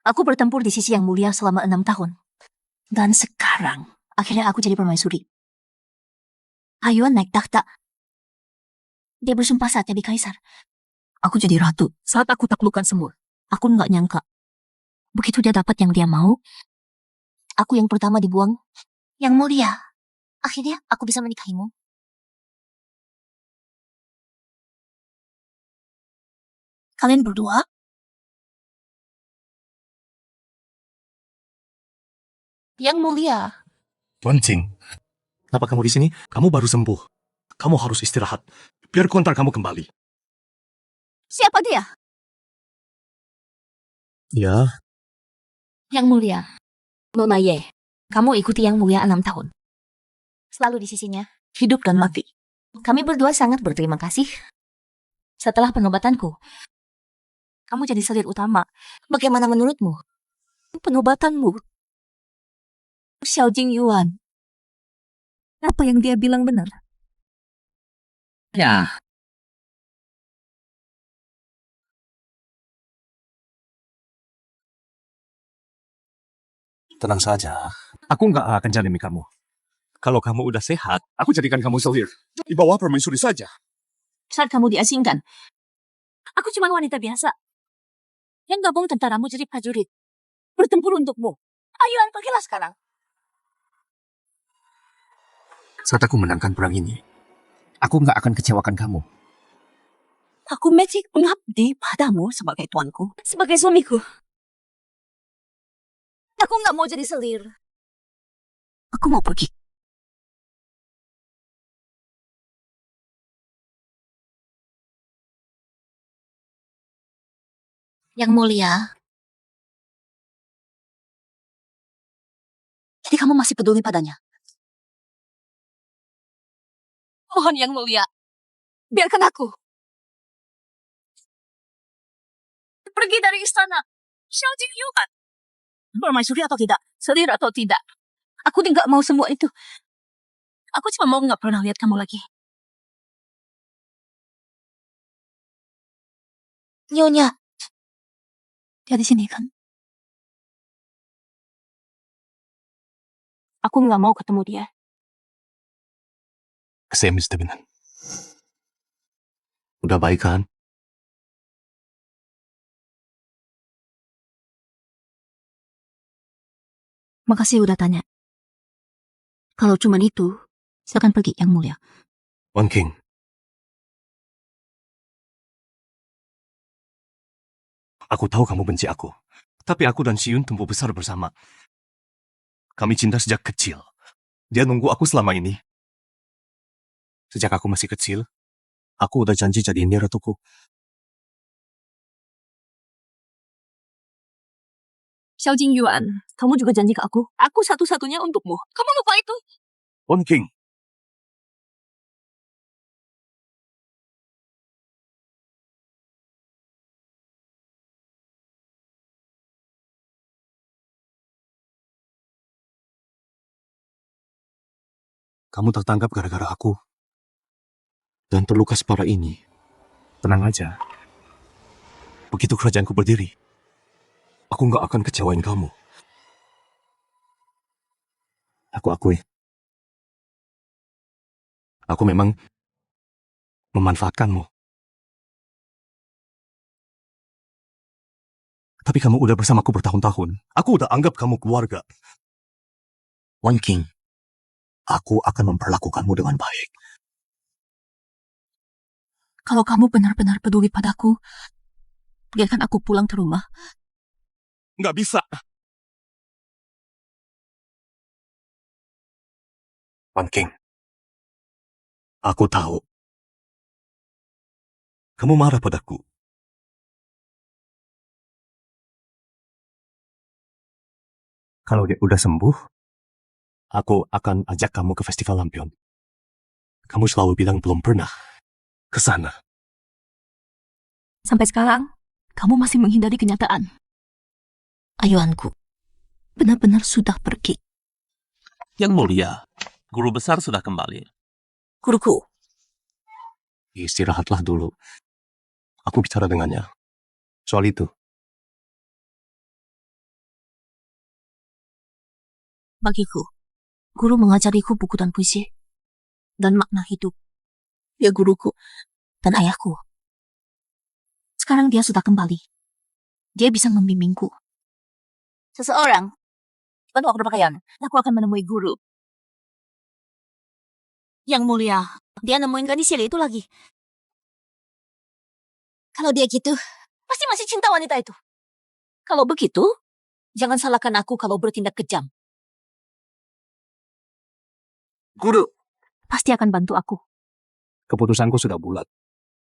Aku bertempur di sisi yang mulia selama 6 tahun. Dan sekarang, akhirnya aku jadi permaisuri. Ayuan naik takhta. Dia bersumpah saat jadi kaisar. Aku jadi ratu saat aku taklukkan semut. Aku nggak nyangka. Begitu dia dapat yang dia mau, aku yang pertama dibuang. Yang mulia, akhirnya aku bisa menikahimu. Kalian berdua? Yang mulia. Wan Qing, kenapa kamu di sini? Kamu baru sembuh. Kamu harus istirahat. Biar kontak kamu kembali. Siapa dia? Ya, Yang mulia. Nona Ye, kamu ikuti yang mulia 6 tahun. Selalu di sisinya, hidup dan mati. Kami berdua sangat berterima kasih. Setelah pengobatanku, kamu jadi selir utama. Bagaimana menurutmu? Pengobatanmu? Xiao Jing Yuan. Apa yang dia bilang benar? Ya, tenang saja. Aku nggak akan jalimi kamu. Kalau kamu udah sehat, aku jadikan kamu selir. Di bawah permaisuri saja. Saat kamu diasingkan, aku cuma wanita biasa. Yang gabung tentaramu jadi prajurit. Bertempur untukmu. Ayuan, pergilah sekarang. Saat aku menangkan perang ini, aku nggak akan kecewakan kamu. Aku masih mengabdi padamu sebagai tuanku, sebagai suamiku. Aku nggak mau jadi selir. Aku mau pergi. Yang mulia. Jadi kamu masih peduli padanya? Mohon yang mulia, biarkan aku pergi dari istana. Xiao Jing Yuan. Permaisuri atau tidak, selir atau tidak. Aku tidak mau semua itu. Aku cuma mau nggak pernah lihat kamu lagi. Nyonya. Dia di sini kan? Aku nggak mau ketemu dia. Kesemis dengan. Udah baik kan? Makasih udah tanya. Kalau cuma itu, silakan pergi yang mulia. Wan Qing. Aku tahu kamu benci aku. Tapi aku dan Xiyun tumbuh besar bersama. Kami cinta sejak kecil. Dia nunggu aku selama ini. Sejak aku masih kecil, aku udah janji jadiin dia ratuku. Xiao Jing Yuan, kamu juga janji ke aku. Aku satu-satunya untukmu. Kamu lupa itu? Wan Qing. Kamu tertangkap gara-gara aku. Dan terluka separah ini. Tenang aja. Begitu kerajaanku berdiri, aku nggak akan kecewain kamu. Aku akui. Aku memang memanfaatkanmu. Tapi kamu udah bersamaku bertahun-tahun. Aku udah anggap kamu keluarga. Wan Qing, aku akan memperlakukanmu dengan baik. Kalau kamu benar-benar peduli padaku, biarkan aku pulang ke rumah. Nggak bisa. Wan Qing, aku tahu. Kamu marah padaku. Kalau dia udah sembuh, aku akan ajak kamu ke festival lampion. Kamu selalu bilang belum pernah ke sana. Sampai sekarang, kamu masih menghindari kenyataan. Ayuanku, benar-benar sudah pergi. Yang mulia, guru besar sudah kembali. Guruku, Istirahatlah dulu. Aku bicara dengannya. Soal itu. Bagiku, guru mengajariku buku dan puisi, dan makna hidup. Dia guruku dan ayahku. Sekarang dia sudah kembali. Dia bisa membimbingku. Seseorang, bantu aku berpakaian. Aku akan menemui guru. Yang mulia, dia nemuin gadis Sili itu lagi. Kalau dia gitu, pasti masih cinta wanita itu. Kalau begitu, jangan salahkan aku kalau bertindak kejam. Guru, Pasti akan bantu aku. keputusanku sudah bulat.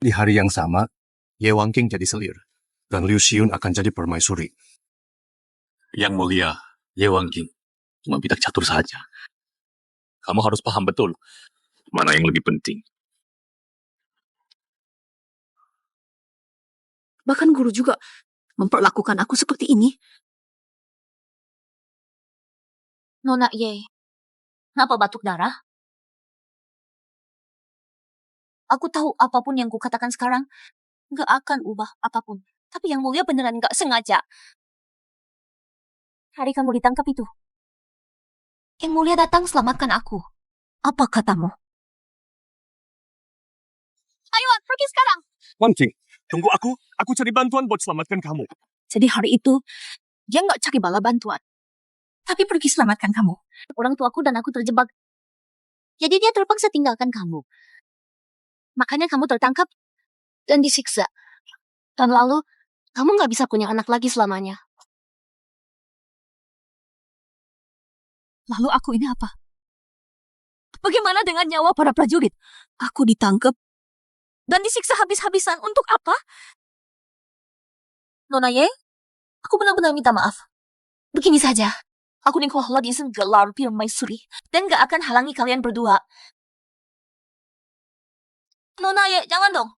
Di hari yang sama, Ye Wangking jadi selir, dan Liu Xiun akan jadi permaisuri. Yang mulia, Ye Wangking cuma bidak catur saja. Kamu harus paham betul mana yang lebih penting. Bahkan guru juga memperlakukan aku seperti ini. Nona Ye, kenapa batuk darah? Aku tahu apapun yang kukatakan sekarang gak akan ubah apapun. Tapi yang mulia beneran gak sengaja. Hari kamu ditangkap itu. Yang mulia datang selamatkan aku. Apa katamu? Ayo, pergi sekarang. Wangking, tunggu aku cari bantuan buat selamatkan kamu. Jadi hari itu, dia gak cari bala bantuan. Tapi pergi selamatkan kamu. Orang tuaku dan aku terjebak. Jadi dia terpaksa tinggalkan kamu. Makanya kamu tertangkap dan disiksa. Dan lalu, kamu gak bisa punya anak lagi selamanya. Lalu aku ini apa? Bagaimana dengan nyawa para prajurit? Aku ditangkap dan disiksa habis-habisan untuk apa? Nona Ye, aku benar-benar minta maaf. Begini saja, aku Nikola diisen gelar permaisuri dan gak akan halangi kalian berdua. Nona Ye, jangan dong.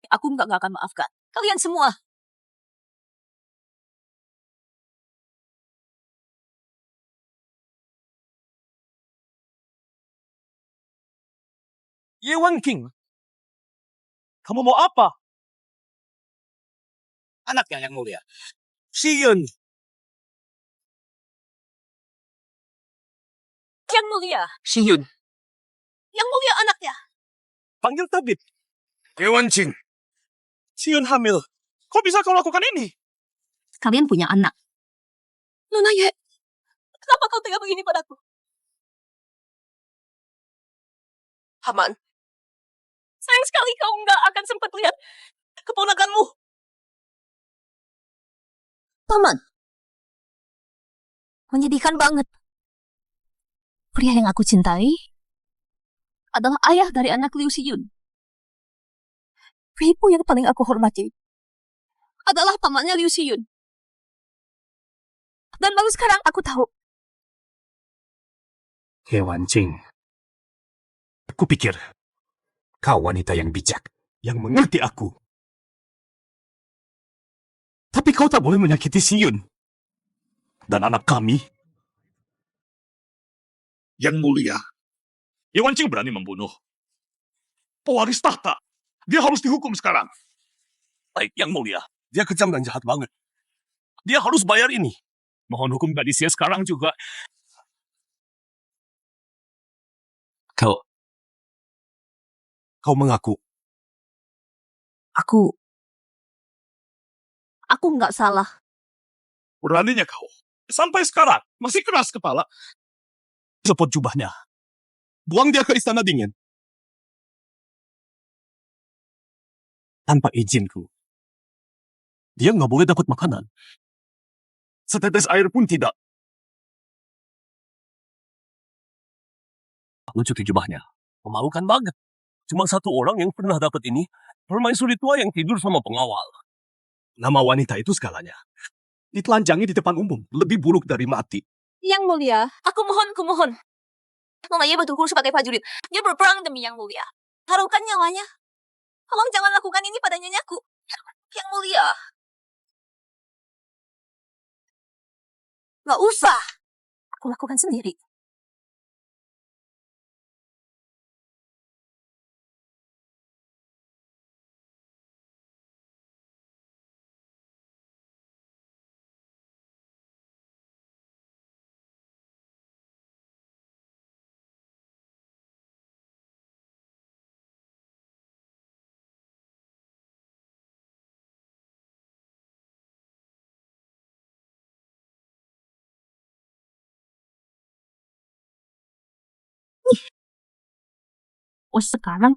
Aku gak akan maafkan kalian semua. Ye Wangking, kamu mau apa? Anaknya yang mulia. Xiun, Yang mulia, Xiun. yang mulia anaknya. panggil tabib. Ye Wangking, Xiun hamil. Kok bisa kau lakukan ini? Kalian punya anak. Nona Ye, kenapa kau tega begini padaku? Paman, sayang sekali kau nggak akan sempat lihat keponakanmu. Paman, menyedihkan banget. Pria yang aku cintai adalah ayah dari anak Liu Xiyun. Ibu yang paling aku hormati adalah pamannya Liu Xiyun. Dan baru sekarang aku tahu. Ye Wangking, aku pikir kau wanita yang bijak, yang mengerti aku. Tapi kau tak boleh menyakiti Xiun dan anak kami. Yang mulia. Ye Wangking berani membunuh pewaris tahta. Dia harus dihukum sekarang. Baik, yang mulia. Dia kejam dan jahat banget. Dia harus bayar ini. Mohon hukum gadisnya sekarang juga. Kau mengaku. Aku nggak salah. Beraninya kau. Sampai sekarang masih keras kepala. Copot jubahnya. Buang dia ke istana dingin. Tanpa izinku. Dia nggak boleh dapat makanan. Setetes air pun tidak. Lucu jubahnya. Memalukan banget. Cuma satu orang yang pernah dapat ini. Permaisuri tua yang tidur sama pengawal. Nama wanita itu segalanya. Ditelanjangi di depan umum. Lebih buruk dari mati. Yang mulia, aku mohon. Nona Ye bertukur sebagai prajurit. Dia berperang demi Yang Mulia. Taruhkan nyawanya. Tolong jangan lakukan ini pada nyanyaku. Yang Mulia. Nggak usah. Aku lakukan sendiri. Oh, sekarang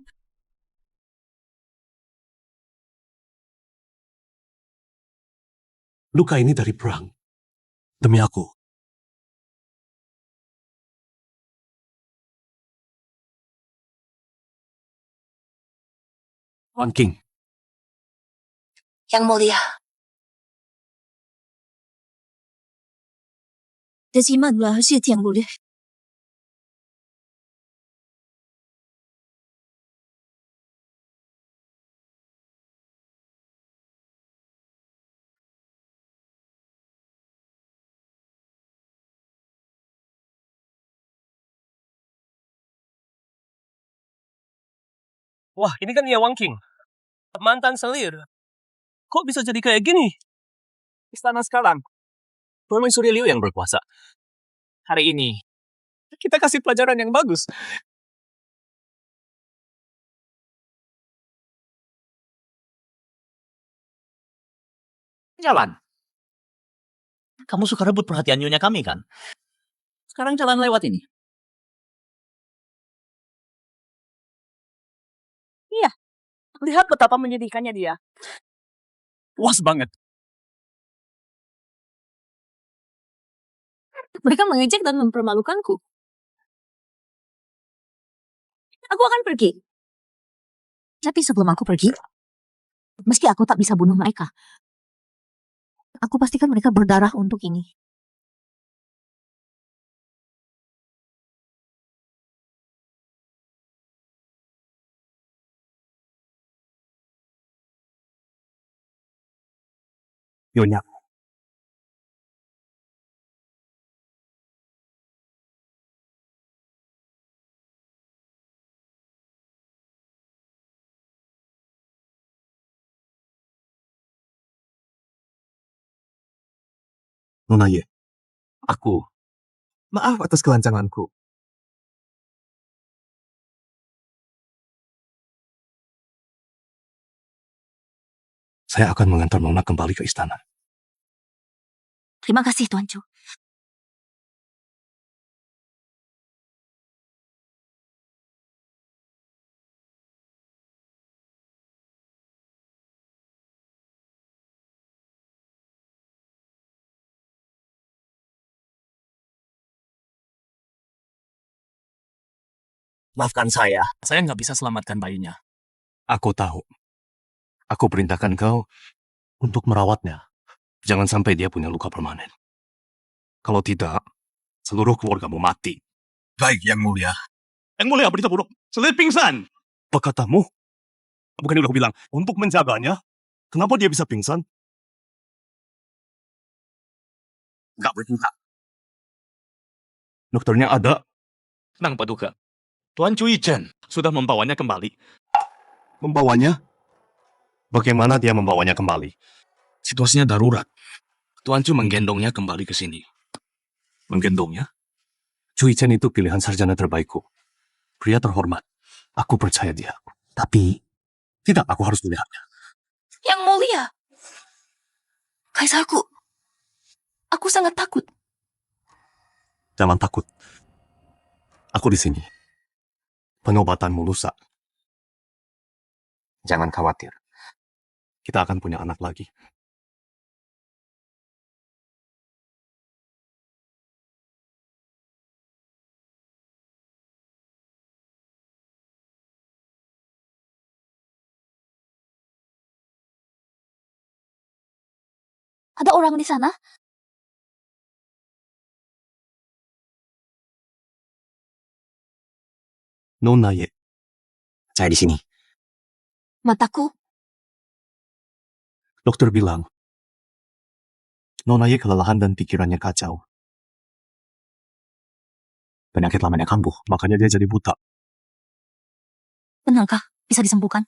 Luka ini dari perang. Demi aku. Wan King, Yang Mulia. Desimanlah Yang Mulia. Wah, ini kan ya Wang King. Mantan selir. Kok bisa jadi kayak gini? Istana sekarang. Permaisuri Liu yang berkuasa. Hari ini, kita kasih pelajaran yang bagus. Jalan. Kamu suka rebut perhatian nyonya kami kan? Sekarang jalan lewat ini. Lihat betapa menyedihkannya dia. Puas banget. Mereka mengejek dan mempermalukanku. Aku akan pergi. Tapi sebelum aku pergi, meski aku tak bisa bunuh mereka, aku pastikan mereka berdarah untuk ini. Nyonya. Nona Ye, aku. Maaf atas kelancanganku. Saya akan mengantar Nona kembali ke istana. Terima kasih, Tuan Chu. Maafkan saya nggak bisa selamatkan bayinya. Aku tahu. Aku perintahkan kau untuk merawatnya. Jangan sampai dia punya luka permanen. Kalau tidak, seluruh keluargamu mati. Baik, Yang Mulia. Yang Mulia, berita buruk. Selir pingsan. Apa katamu? Bukannya udah bilang untuk menjaganya? Kenapa dia bisa pingsan? Nggak berpihak. Dokternya ada. Tenang, Paduka. Tuan Cui Chen sudah membawanya kembali. Membawanya? Bagaimana dia membawanya kembali? Situasinya darurat. Tuan Chu menggendongnya kembali ke sini. Menggendongnya? Cui Chen itu pilihan sarjana terbaikku. Pria terhormat. Aku percaya dia. Tapi, tidak, aku harus melihatnya. Yang Mulia. Kaisarku. Aku sangat takut. Jangan takut. Aku di sini. Pengobatanmu lusa. Jangan khawatir. Kita akan punya anak lagi. Ada orang di sana? Nona Ye. Saya di sini. Mataku. Dokter bilang, Nona Ye kelelahan dan pikirannya kacau. Penyakit lamanya kambuh, makanya dia jadi buta. Benarkah? Bisa disembuhkan?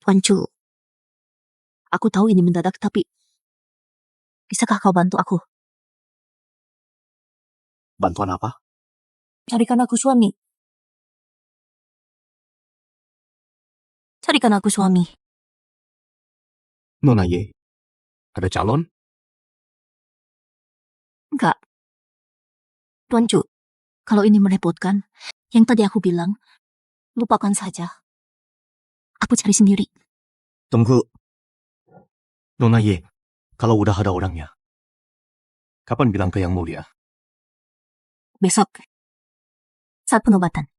Tuan Chu. Aku tahu ini mendadak, tapi bisakah kau bantu aku? Bantuan apa? Carikan aku suami. Carikan aku suami. Nona Ye. Ada calon? Tuan Cu, kalau ini merepotkan, yang tadi aku bilang, lupakan saja. Aku cari sendiri. Tunggu. Nona Ye, kalau udah ada orangnya, kapan bilang ke Yang Mulia? Besok, saat penobatan.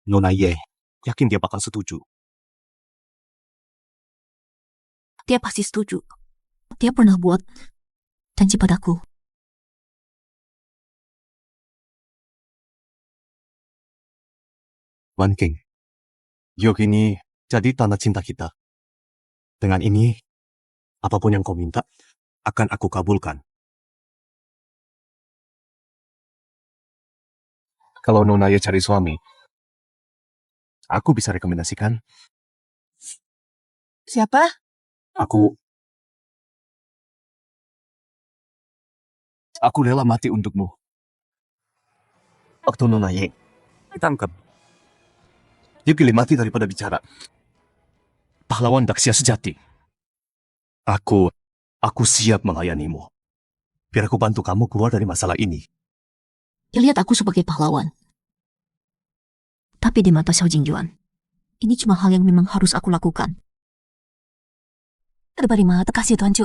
Nona Ye, yakin dia bakal setuju? Dia pasti setuju. Dia pernah buat janji padaku. Wan King, Yok ini jadi tanda cinta kita. Dengan ini, apapun yang kau minta, akan aku kabulkan. Kalau Nona Ye cari suami, aku bisa rekomendasikan. Siapa? Aku rela mati untukmu. Waktu Nona Ye ditangkap, dia pilih mati daripada bicara. Pahlawan Daksya sejati. Aku siap melayanimu. Biar aku bantu kamu keluar dari masalah ini. Dia lihat aku sebagai pahlawan. Tapi di mata Xiao Jingyuan, ini cuma hal yang memang harus aku lakukan. Terima kasih Tuan Cu.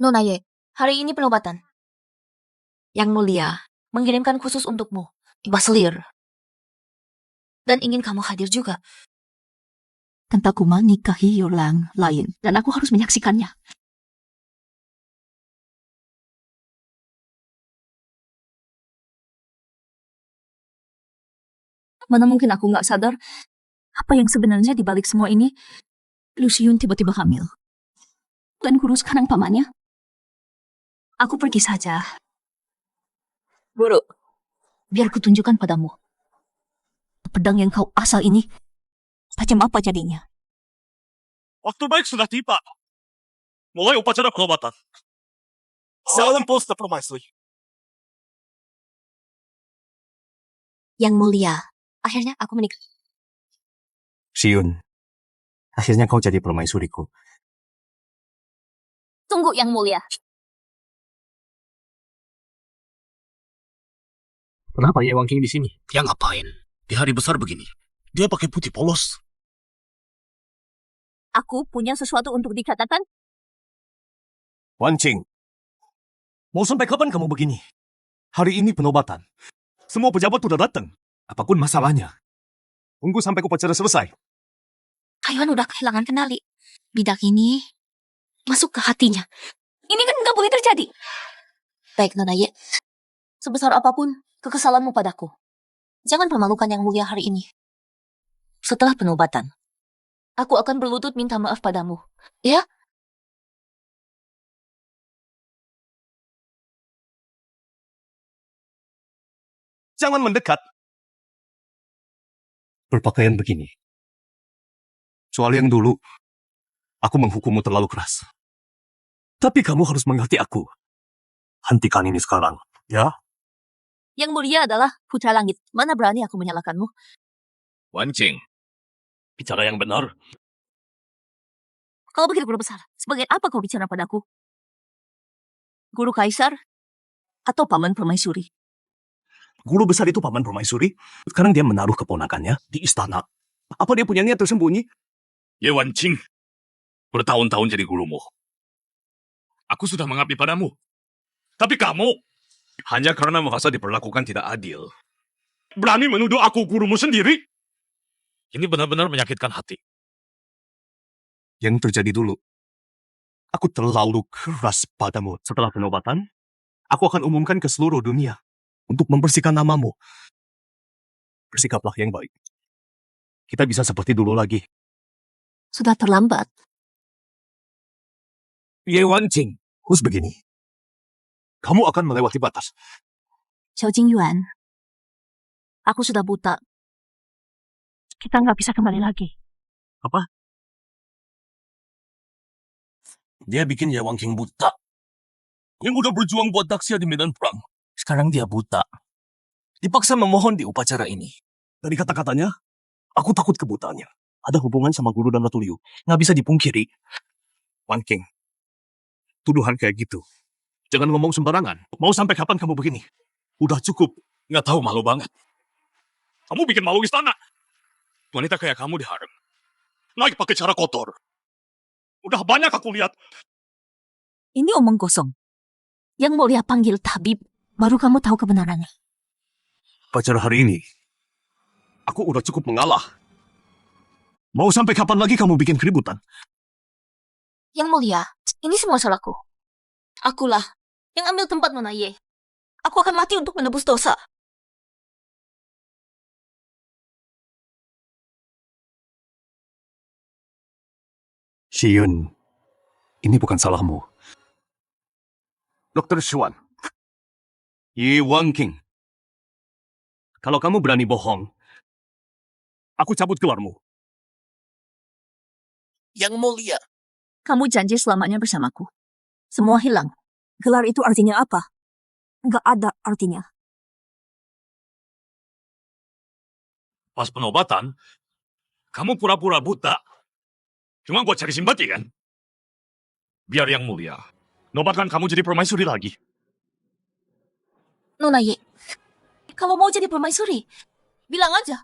Nona Ye, hari ini penobatan. Yang Mulia mengirimkan khusus untukmu, Baselir. Dan ingin kamu hadir juga. Tentaku menikahi orang lain, dan aku harus menyaksikannya. Mana mungkin aku nggak sadar apa yang sebenarnya di balik semua ini. Luciun tiba-tiba hamil. Dan guru sekarang pamannya. Aku pergi saja. Guru, biar kutunjukkan padamu. Pedang yang kau asal ini, macam apa jadinya? Waktu baik sudah tiba. Mulai upacara penobatan. Salam posta permaisuri. Yang Mulia, akhirnya aku menikah. Siun, akhirnya kau jadi permaisuriku. Tunggu Yang Mulia. Kenapa Ye Wang King di sini? Dia ngapain? Di hari besar begini. Dia pakai putih polos. Aku punya sesuatu untuk dikatakan. Wan Qing, mau sampai kapan kamu begini? Hari ini penobatan. Semua pejabat sudah datang. Apapun masalahnya, tunggu sampai upacara selesai. Kayuan udah kehilangan kendali. Bidak ini masuk ke hatinya. Ini kan nggak boleh terjadi. Baik Nona Ye, sebesar apapun kekesalanmu padaku, jangan permalukan Yang Mulia hari ini. Setelah penobatan, aku akan berlutut minta maaf padamu. Ya? Jangan mendekat. Berpakaian begini. Soal yang dulu, aku menghukummu terlalu keras. Tapi kamu harus mengerti aku. Hentikan ini sekarang, ya? Yang Mulia adalah putra langit. Mana berani aku menyalahkanmu? Wan Qing, bicara yang benar. Kau pikir guru besar, sebagai apa kau bicara padaku? Guru kaisar atau paman permaisuri? Guru besar itu paman permaisuri. Sekarang dia menaruh keponakannya di istana. Apa dia punya niat tersembunyi? Ye Wan Qing, bertahun-tahun jadi gurumu. Aku sudah mengabdi padamu. Tapi kamu, hanya karena merasa diperlakukan tidak adil, berani menuduh aku gurumu sendiri? Ini benar-benar menyakitkan hati. Yang terjadi dulu, aku terlalu keras padamu. Setelah penobatan, aku akan umumkan ke seluruh dunia untuk membersihkan namamu. Bersikaplah yang baik. Kita bisa seperti dulu lagi. Sudah terlambat. Ye Wan Qing, harus begini. Kamu akan melewati batas. Xiao Jingyuan, Aku sudah buta. Kita nggak bisa kembali lagi. Dia bikin ya Wang King buta. Yang udah berjuang buat Daxia di medan perang. Sekarang dia buta. Dipaksa memohon di upacara ini. Dari kata-katanya, aku takut kebutaannya. Ada hubungan sama guru dan Ratu Liu. Nggak bisa dipungkiri. Wan King, tuduhan kayak gitu. Jangan ngomong sembarangan. Mau sampai kapan kamu begini? Udah cukup. Nggak tahu, malu banget. Kamu bikin malu istana. Wanita kayak kamu diharem. Naik pakai cara kotor. Udah banyak aku lihat. Ini omong kosong. Yang mulia panggil tabib, baru kamu tahu kebenarannya. Pacar hari ini, aku udah cukup mengalah. Mau sampai kapan lagi kamu bikin keributan? Yang mulia, ini semua salahku. Akulah yang ambil tempat Nona Ye. Aku akan mati untuk menebus dosa. Shiyun, ini bukan salahmu. Dr. Xuan, Yi Wang King, kalau kamu berani bohong, aku cabut gelarmu. Yang mulia. Kamu janji selamanya bersamaku. Semua hilang. Gelar itu artinya apa? Nggak ada artinya. Pas penobatan, kamu pura-pura buta. Cuma buat cari simpati kan? Biar yang mulia. Nobatkan kamu jadi permaisuri lagi. Nona Ye, kalau mau jadi permaisuri, bilang aja.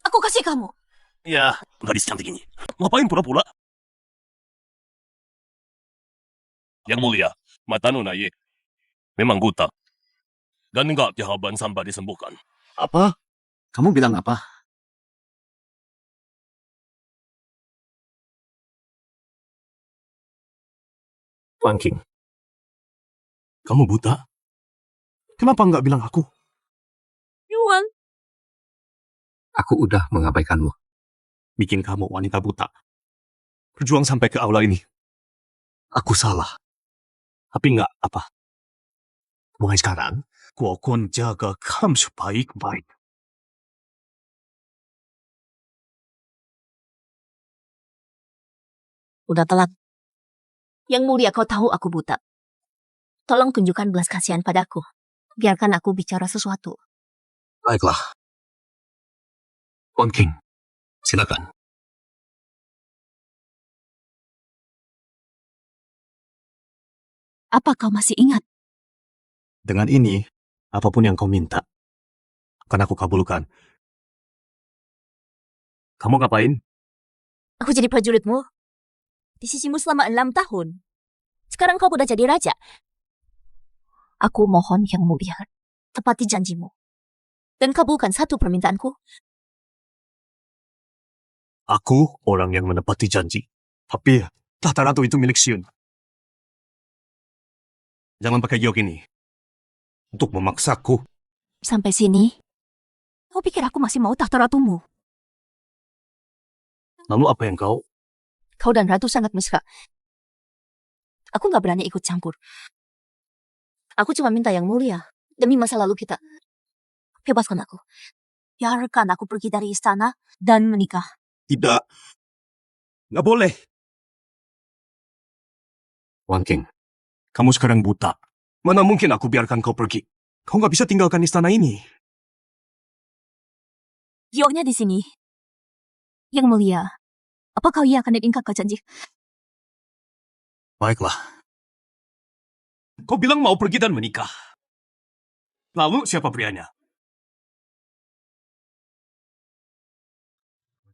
Aku kasih kamu. Ya, gadis cantik ini. Ngapain pura-pura? Yang mulia, mata Nona Ye memang buta. Dan enggak jawaban sampai disembuhkan. Apa? Kamu bilang apa? Wang King, kamu buta? Kenapa nggak bilang aku? Yuan. Aku udah mengabaikanmu. Bikin kamu wanita buta. Berjuang sampai ke aula ini. Aku salah. Tapi nggak apa. Mulai sekarang, aku akan jaga kamu sebaik-baik. Udah telat. Yang mulia, kau tahu aku buta. Tolong tunjukkan belas kasihan padaku. Biarkan aku bicara sesuatu. Baiklah. Wang King, silakan. Apa kau masih ingat? Dengan ini, apapun yang kau minta, akan aku kabulkan. Kamu ngapain? Aku jadi prajuritmu. Di sisimu selama 6 tahun. Sekarang kau udah jadi raja. Aku mohon yang mulia, tepati janjimu. Dan kabulkan satu permintaanku. Aku orang yang menepati janji. Tapi tahta ratu itu milik Xiun. Jangan pakai giok ini. Untuk memaksaku. Sampai sini, kau pikir aku masih mau tahta ratumu? Lalu apa yang kau? Kau dan ratu sangat mesra. Aku gak berani ikut campur. Aku cuma minta yang mulia. Demi masa lalu kita. Bebaskan aku. Biarkan aku pergi dari istana dan menikah. Tidak. Nggak boleh. Wang King, kamu sekarang buta. Mana mungkin aku biarkan kau pergi? Kau nggak bisa tinggalkan istana ini. Gioknya di sini. Yang mulia, apa kau akan ingkar janji? Baiklah. Kau bilang mau pergi dan menikah. Lalu siapa prianya?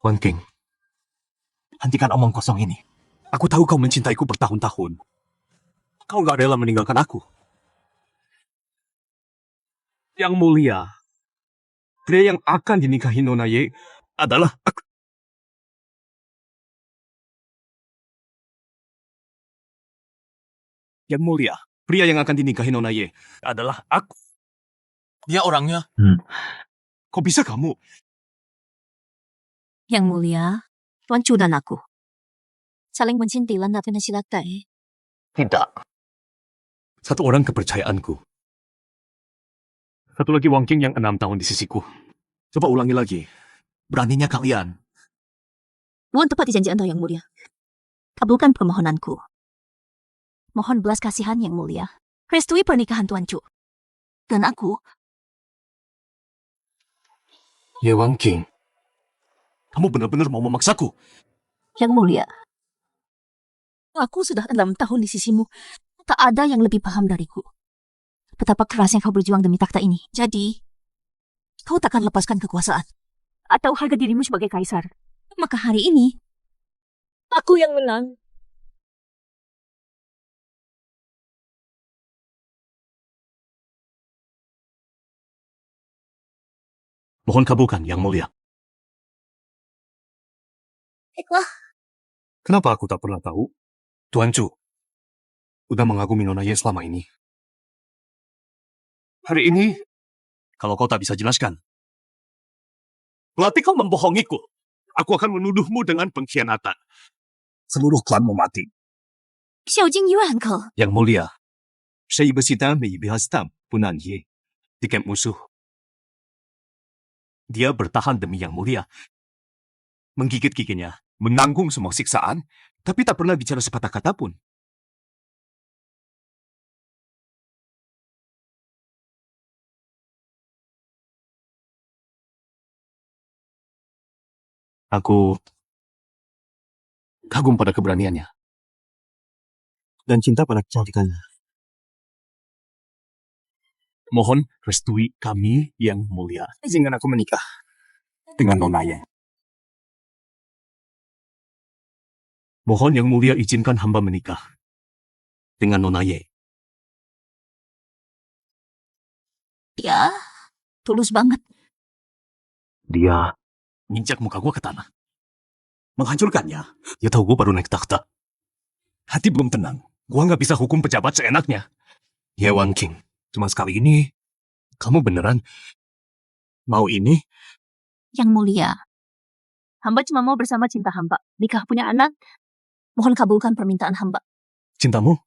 Wang King, hentikan omong kosong ini. Aku tahu kau mencintaiku bertahun-tahun. Kau nggak rela meninggalkan aku. Yang mulia, pria yang akan dinikahi Nona Ye adalah aku. Yang mulia, pria yang akan dinikahi Nona Ye adalah aku. Dia orangnya. Kok bisa kamu? Yang mulia, Tuan Chu dan aku. Saling mencintai lan natin na sila tayo. Tidak. Satu orang kepercayaanku. Satu lagi Wang King yang 6 tahun di sisiku. Coba ulangi lagi. Beraninya kalian. Mohon tepati janji Anda, Yang Mulia. Kabulkan permohonanku. Mohon belas kasihan, Yang Mulia. Restui pernikahan Tuan Chu. Dan aku, Ye Wang King. Kamu benar-benar mau memaksaku. Yang Mulia. Aku sudah 6 tahun di sisimu. Tak ada yang lebih paham dariku. Betapa kerasnya kau berjuang demi takhta ini. Jadi, kau takkan lepaskan kekuasaan. Atau harga dirimu sebagai kaisar. Maka hari ini, aku yang menang. Mohon kabulkan, Yang Mulia. Baiklah. Kenapa aku tak pernah tahu? Tuan Chu udah mengagumi Nona Ye selama ini. Hari ini, kalau kau tak bisa jelaskan, berarti kau membohongiku. Aku akan menuduhmu dengan pengkhianatan. Seluruh klanmu mati. Xiaojing Yuan kau. Yang Mulia, saya bersita meibihastam Punan Ye di kamp musuh. Dia bertahan demi Yang Mulia. Menggigit giginya, menanggung semua siksaan, tapi tak pernah bicara sepatah kata pun. Aku kagum pada keberaniannya. Dan cinta pada kecantikannya. Mohon restui kami Yang Mulia. Izinkan aku menikah dengan Nona Ye. Mohon Yang Mulia izinkan hamba menikah dengan Nona Ye. Ya, tulus banget. Dia nginjak muka gua ke tanah. Menghancurkannya. Dia tahu gua baru naik takhta. Hati belum tenang. Gua nggak bisa hukum pejabat seenaknya. Ye Wang King, cuma sekali ini, kamu beneran mau ini? Yang Mulia, hamba cuma mau bersama cinta hamba. Nikah punya anak, mohon kabulkan permintaan hamba. Cintamu?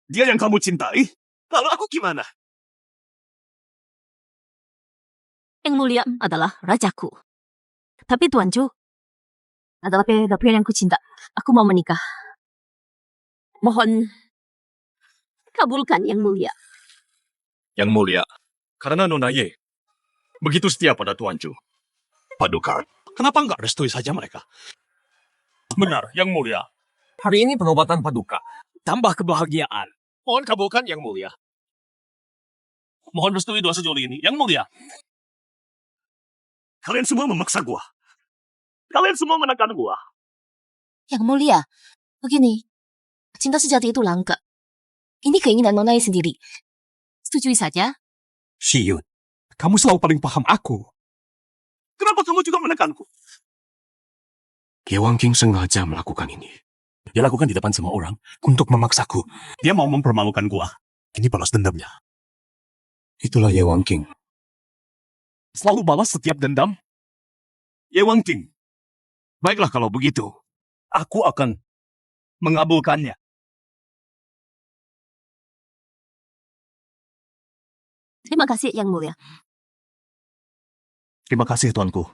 Dia yang kamu cintai? Lalu aku gimana? Yang Mulia adalah rajaku. Tapi Tuan Chu adalah pria yang kucinta. Aku mau menikah. Mohon kabulkan, Yang Mulia. Yang Mulia, karena Nona Ye begitu setia pada Tuan Chu. Paduka, kenapa nggak restui saja mereka? Benar, Yang Mulia. Hari ini pengobatan Paduka. Tambah kebahagiaan. Mohon kabulkan, Yang Mulia. Mohon restui dua sejoli ini, Yang Mulia. Kalian semua memaksa gua. Kalian semua menekan gua. Yang Mulia, begini. Cinta sejati itu langka. Ini keinginan Nona Ye sendiri. Setujui saja. Shiyun, kamu selalu paling paham aku. Kenapa kamu juga menekanku? Ye Wang King sengaja melakukan ini. Dia lakukan di depan semua orang untuk memaksaku. Dia mau mempermalukan gua. Ini balas dendamnya. Itulah Ye Wang King. Selalu balas setiap dendam. Ye Wang King. Baiklah kalau begitu. Aku akan mengabulkannya. Terima kasih, Yang Mulia. Terima kasih, Tuanku.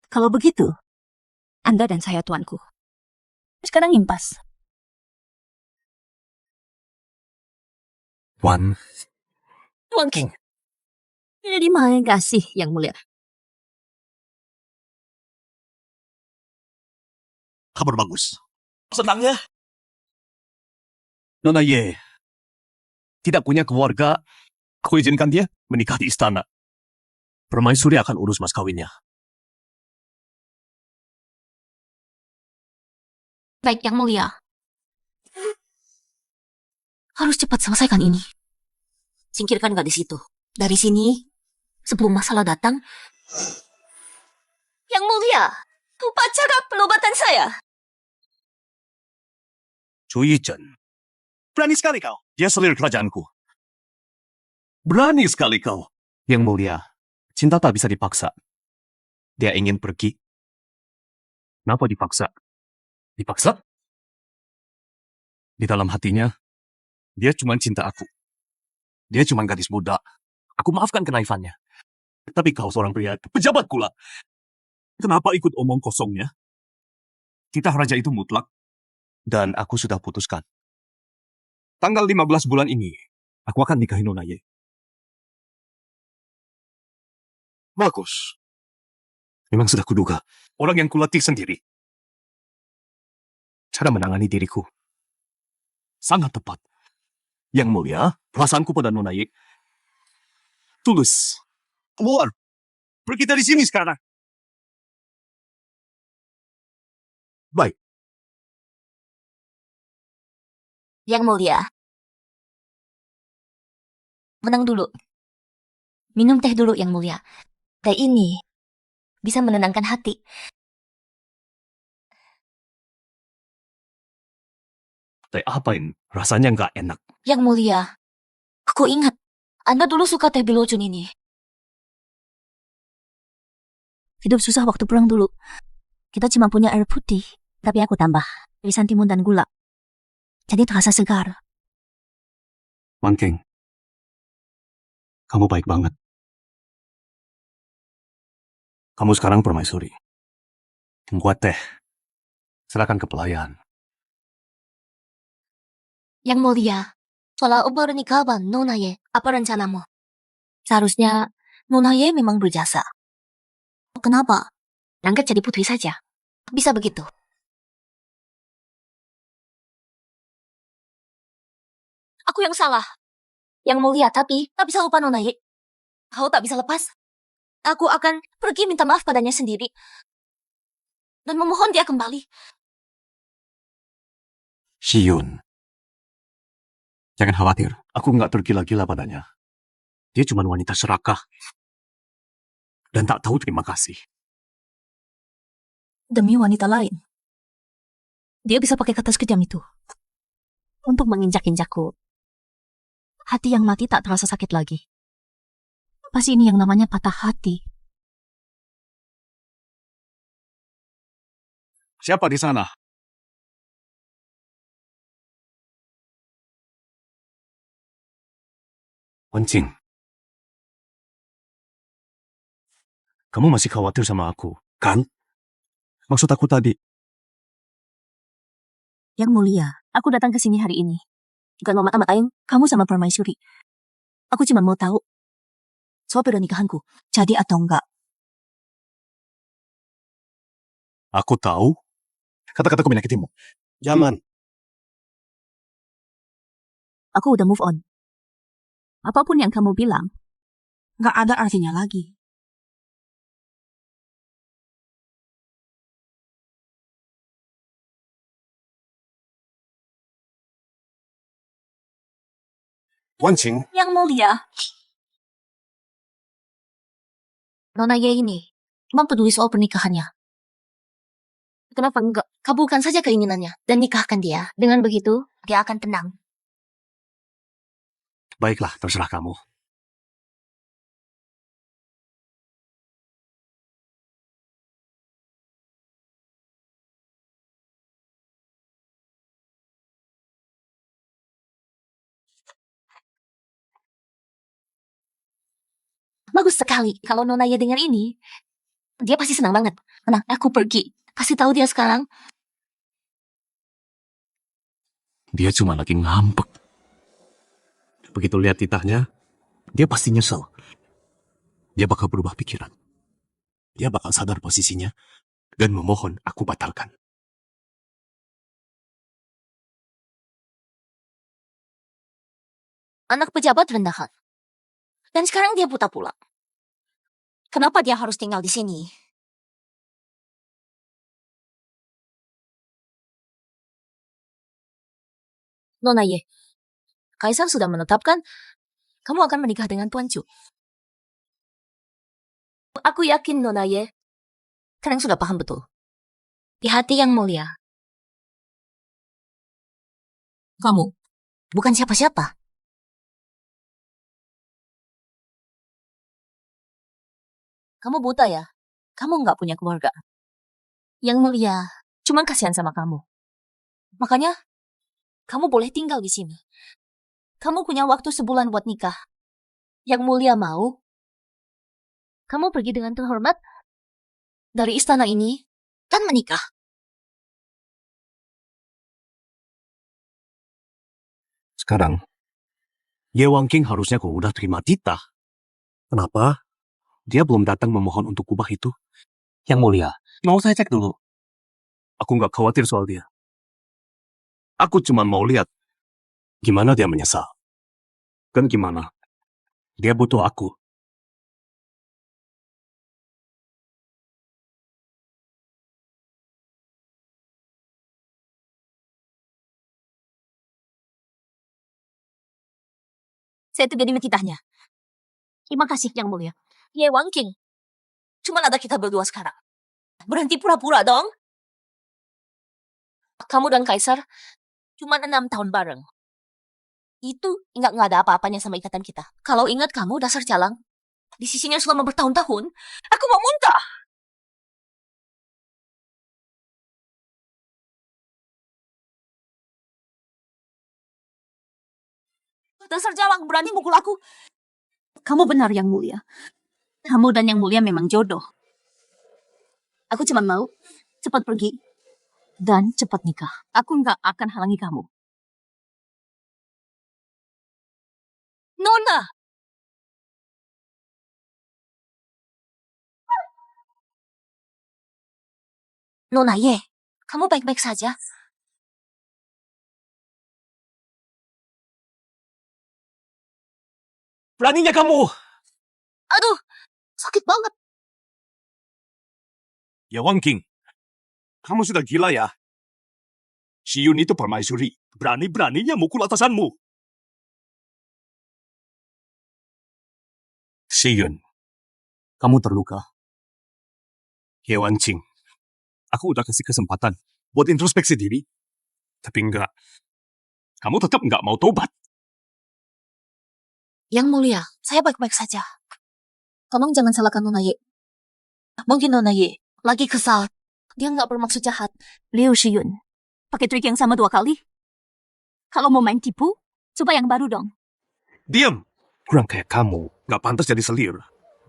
Kalau begitu, Anda dan saya Tuanku. Sekarang impas. Wan, Tuan King. Terima kasih, Yang Mulia. kabar bagus. Senang ya? Nona Ye tidak punya keluarga. Aku izinkan dia menikah di istana. Permaisuri akan urus mas kawinnya. Baik, Yang Mulia. Harus cepat selesaikan ini. Singkirkan gadis itu. Dari sini, sebelum masalah datang. Yang Mulia, upacara penobatan saya. Chu Yichen. Berani sekali kau. Dia selir kerajaanku. Berani sekali kau. Yang Mulia, cinta tak bisa dipaksa. Dia ingin pergi. Kenapa dipaksa? Dipaksa? Di dalam hatinya, dia cuma cinta aku. Dia cuma gadis muda. Aku maafkan kenaifannya. Tapi kau seorang pria, pejabat pula. Kenapa ikut omong kosongnya? Titah raja itu mutlak. Dan aku sudah putuskan. Tanggal 15 bulan ini, aku akan nikahi Nona Ye. Bagus. Memang sudah kuduga. Orang yang kulatih sendiri. Cara menangani diriku. Sangat tepat. Yang mulia, perasaanku pada Nona Ye tulus. Keluar. Pergi dari sini sekarang. Baik. Yang mulia. Menang dulu. Minum teh dulu, Yang mulia. Teh ini bisa menenangkan hati. Teh apa ini? Rasanya nggak enak. Yang mulia, aku ingat, Anda dulu suka teh bilocun ini. Hidup susah waktu pulang dulu. Kita cuma punya air putih, tapi aku tambah irisan timun dan gula. Jadi terasa segar. Mangkeng. Kamu baik banget. Kamu sekarang permaisuri. Membuat teh. Serahkan ke pelayan. Yang mulia, soal pernikahan Nona Ye, apa rencanamu? Seharusnya Nona Ye memang berjasa. Kenapa? Angkat jadi putri saja. Bisa begitu. Aku yang salah. Yang mulia, tapi tak bisa lupa Nona Ye. Kau tak bisa lepas. Aku akan pergi minta maaf padanya sendiri. Dan memohon dia kembali. Shiyun. Jangan khawatir. Aku nggak tergila-gila padanya. Dia cuma wanita serakah. Dan tak tahu terima kasih. Demi wanita lain. Dia bisa pakai kata sekejam itu. Untuk menginjak-injakku. Hati yang mati tak terasa sakit lagi. Pasti ini yang namanya patah hati. Siapa di sana? Wencing. Kamu masih khawatir sama aku, kan? Maksud aku tadi, Yang mulia, aku datang ke sini hari ini. Bukan mau mata-matain kamu sama permaisuri. Aku cuma mau tahu soal pernikahanku. Jadi atau enggak. aku tahu kata-kataku menyakitimu. Jangan. Aku udah move on. Apapun yang kamu bilang, nggak ada artinya lagi. Wencing. Yang mulia. Nona Ye ini memang peduli soal pernikahannya. Kenapa enggak? Kabulkan saja keinginannya dan nikahkan dia. Dengan begitu, dia akan tenang. Baiklah, terserah kamu. Bagus sekali. Kalau Nona Ye dengar ini, dia pasti senang banget. Nah, aku pergi. Kasih tahu dia sekarang. Dia cuma lagi ngambek. Begitu lihat titahnya, dia pasti nyesel. Dia bakal berubah pikiran. Dia bakal sadar posisinya dan memohon aku batalkan. Anak pejabat rendahan. Dan sekarang dia buta pula. Kenapa dia harus tinggal di sini? Nona Ye, Kaisar sudah menetapkan kamu akan menikah dengan Tuan Chu. Aku yakin Nona Ye, kalian sudah paham betul. Di hati yang mulia. Kamu bukan siapa-siapa. Kamu buta ya? Kamu nggak punya keluarga. Yang mulia, cuman kasihan sama kamu. Makanya, kamu boleh tinggal di sini. Kamu punya waktu sebulan buat nikah. Yang Mulia mau kamu pergi dengan terhormat dari istana ini dan menikah. Sekarang, Ye Wangking harusnya kau udah terima titah. Kenapa? Dia belum datang memohon untuk kubah itu. Yang Mulia, mau saya cek dulu. Aku nggak khawatir soal dia. Aku cuma mau lihat gimana dia menyesal. Kan gimana? Dia butuh aku. Saya tidak terima titahnya. Terima kasih Yang Mulia. Ye Wangking. Cuma ada kita berdua sekarang. Berhenti pura-pura dong. Kamu dan Kaisar cuma 6 tahun bareng. Itu nggak ada apa-apanya sama ikatan kita. Kalau ingat kamu dasar calang, di sisinya selama bertahun-tahun, aku mau muntah. Dasar calang berani mukul aku. Kamu benar Yang Mulia. Kamu dan Yang Mulia memang jodoh. Aku cuma mau cepat pergi dan cepat nikah. Aku nggak akan halangi kamu. Nona! Nona Ye, kamu baik-baik saja? Beraninya kamu! Aduh, sakit banget. Ye Wangking, kamu sudah gila ya? Si Yun itu permaisuri. Berani-beraninya mukul atasanmu. Si Yun, kamu terluka. Ye Wangking, aku udah kasih kesempatan buat introspeksi diri. Tapi enggak. Kamu tetap enggak mau tobat. Yang Mulia, saya baik-baik saja. Tolong jangan salahkan Nona Ye. Mungkin Nona Ye lagi kesal. Dia nggak bermaksud jahat. Liu Shiyun, pakai trik yang sama 2 kali. Kalau mau main tipu, coba yang baru dong. Diam! Kurang kayak kamu. Nggak pantas jadi selir.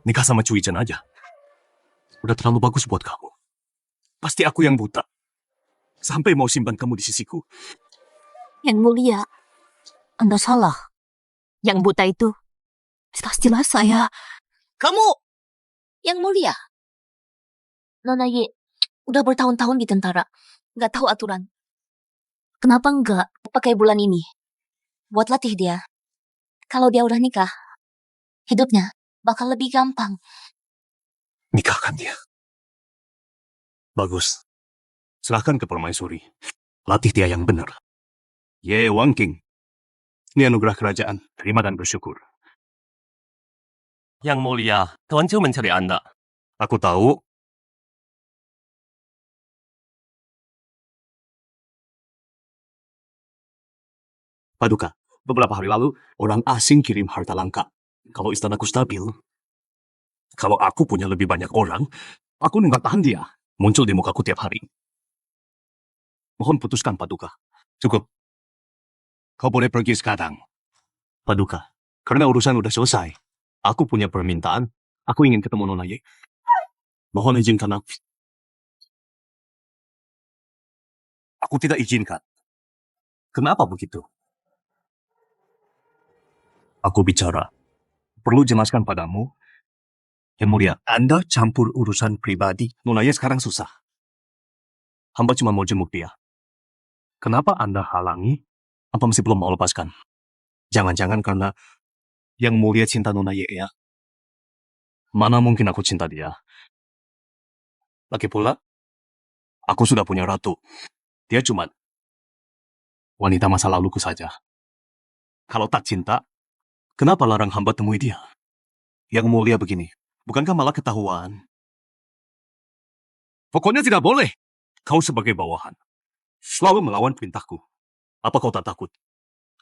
Nikah sama Cui Chen aja. Udah terlalu bagus buat kamu. Pasti aku yang buta. Sampai mau simpan kamu di sisiku. Yang Mulia, Anda salah. Yang buta itu jelas-jelas saya. Kamu! Yang Mulia. Nona Ye, udah bertahun-tahun di tentara. Nggak tahu aturan. Kenapa nggak pakai bulan ini? Buat latih dia. Kalau dia udah nikah, hidupnya bakal lebih gampang. Nikahkan dia. Bagus. Serahkan ke permaisuri. Latih dia yang benar. Ye Wangking. Ini anugerah kerajaan. Terima dan bersyukur. Yang Mulia, Tuan Chu mencari Anda. Aku tahu. Paduka, beberapa hari lalu orang asing kirim harta langka. Kalau istanaku stabil, kalau aku punya lebih banyak orang, aku nggak tahan dia. Muncul di mukaku tiap hari. Mohon putuskan, Paduka. Cukup. Kau boleh pergi sekarang. Paduka, karena urusan udah selesai. Aku punya permintaan. Aku ingin ketemu Nona Ye. Mohon izinkan aku. Aku tidak izinkan. Kenapa begitu? Aku bicara. Perlu jelaskan padamu. Yang Mulia, Anda campur urusan pribadi. Nona Ye sekarang susah. Hamba cuma mau jenguk dia. Kenapa Anda halangi? Apa masih belum mau lepaskan? Jangan-jangan karena Yang Mulia cinta Nona Ye ya? Mana mungkin aku cinta dia? Lagi pula, aku sudah punya ratu. Dia cuma wanita masa laluku saja. Kalau tak cinta, kenapa larang hamba temui dia? Yang Mulia begini, bukankah malah ketahuan? Pokoknya tidak boleh. Kau sebagai bawahan selalu melawan perintahku. Apa kau tak takut?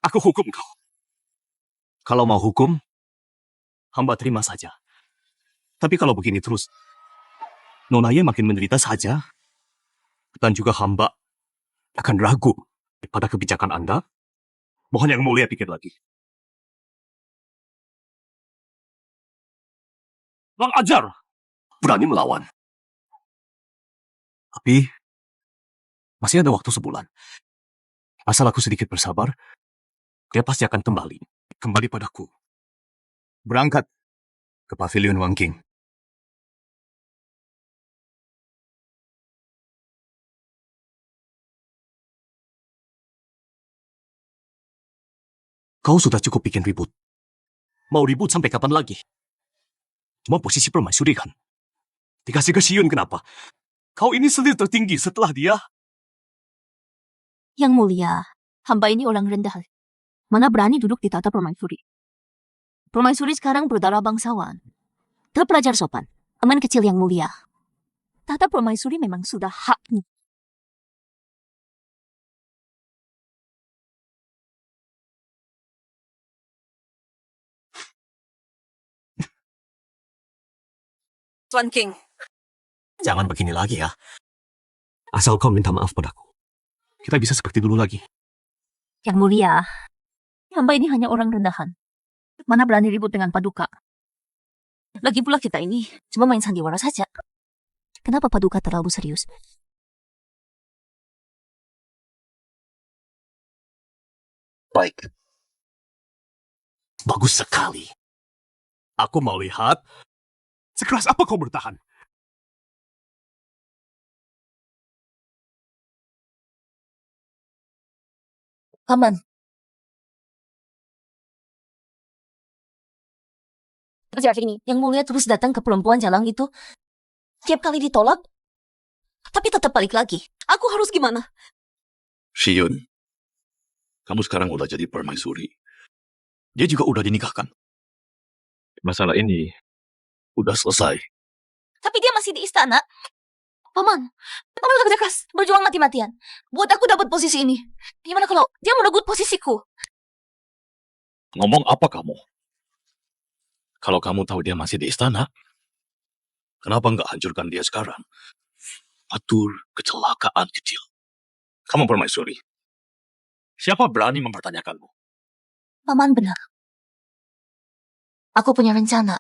Aku hukum kau. Kalau mau hukum, hamba terima saja. Tapi kalau begini terus, Nona Ye makin menderita saja. Dan juga hamba akan ragu pada kebijakan Anda. Mohon Yang Mulia pikir lagi. Kurang ajar. Berani melawan. Tapi, masih ada waktu sebulan. Asal aku sedikit bersabar, dia pasti akan kembali. Kembali padaku. Berangkat ke pavilion Wang King. Kau sudah cukup bikin ribut. Mau ribut sampai kapan lagi? Cuma posisi permaisuri kan? Dikasih ke Siun kenapa? Kau ini selir tertinggi setelah dia. Yang mulia, hamba ini orang rendah. Mana berani duduk di tata permaisuri. Permaisuri sekarang berdarah bangsawan. Terpelajar sopan. Aman kecil yang mulia. Tata permaisuri memang sudah haknya. Tuan King, Jangan begini lagi ya. Asal kau minta maaf padaku. Kita bisa seperti dulu lagi. Yang mulia, hamba ini hanya orang rendahan. Mana berani ribut dengan Paduka. Lagi pula kita ini cuma main sandiwara saja. Kenapa Paduka terlalu serius? Baik. Bagus sekali. Aku mau lihat sekeras apa kau bertahan. Paman. Akhir ini, yang mulia terus datang ke perempuan jalang itu. Tiap kali ditolak, tapi tetap balik lagi. Aku harus gimana? Siun, kamu sekarang udah jadi permaisuri. Dia juga udah dinikahkan. Masalah ini udah selesai. Tapi dia masih di istana. Paman udah kerja keras, berjuang mati-matian. Buat aku dapat posisi ini. Gimana kalau dia merebut posisiku? Ngomong apa kamu? Kalau kamu tahu dia masih di istana, kenapa nggak hancurkan dia sekarang? Atur kecelakaan kecil. Kamu permaisuri. Siapa berani mempertanyakanmu? Paman benar. Aku punya rencana.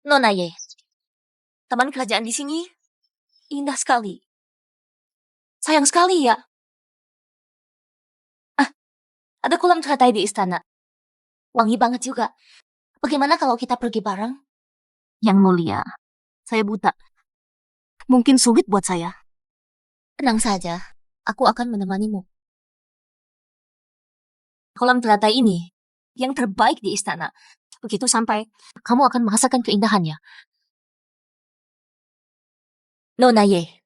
Nona Ye, taman kerajaan di sini indah sekali. Sayang sekali ya. Ada kolam teratai di istana. Wangi banget juga. Bagaimana kalau kita pergi bareng? Yang mulia, saya buta. Mungkin sulit buat saya. Tenang saja, aku akan menemanimu. Kolam teratai ini yang terbaik di istana. Begitu sampai, kamu akan merasakan keindahannya. Nona Ye,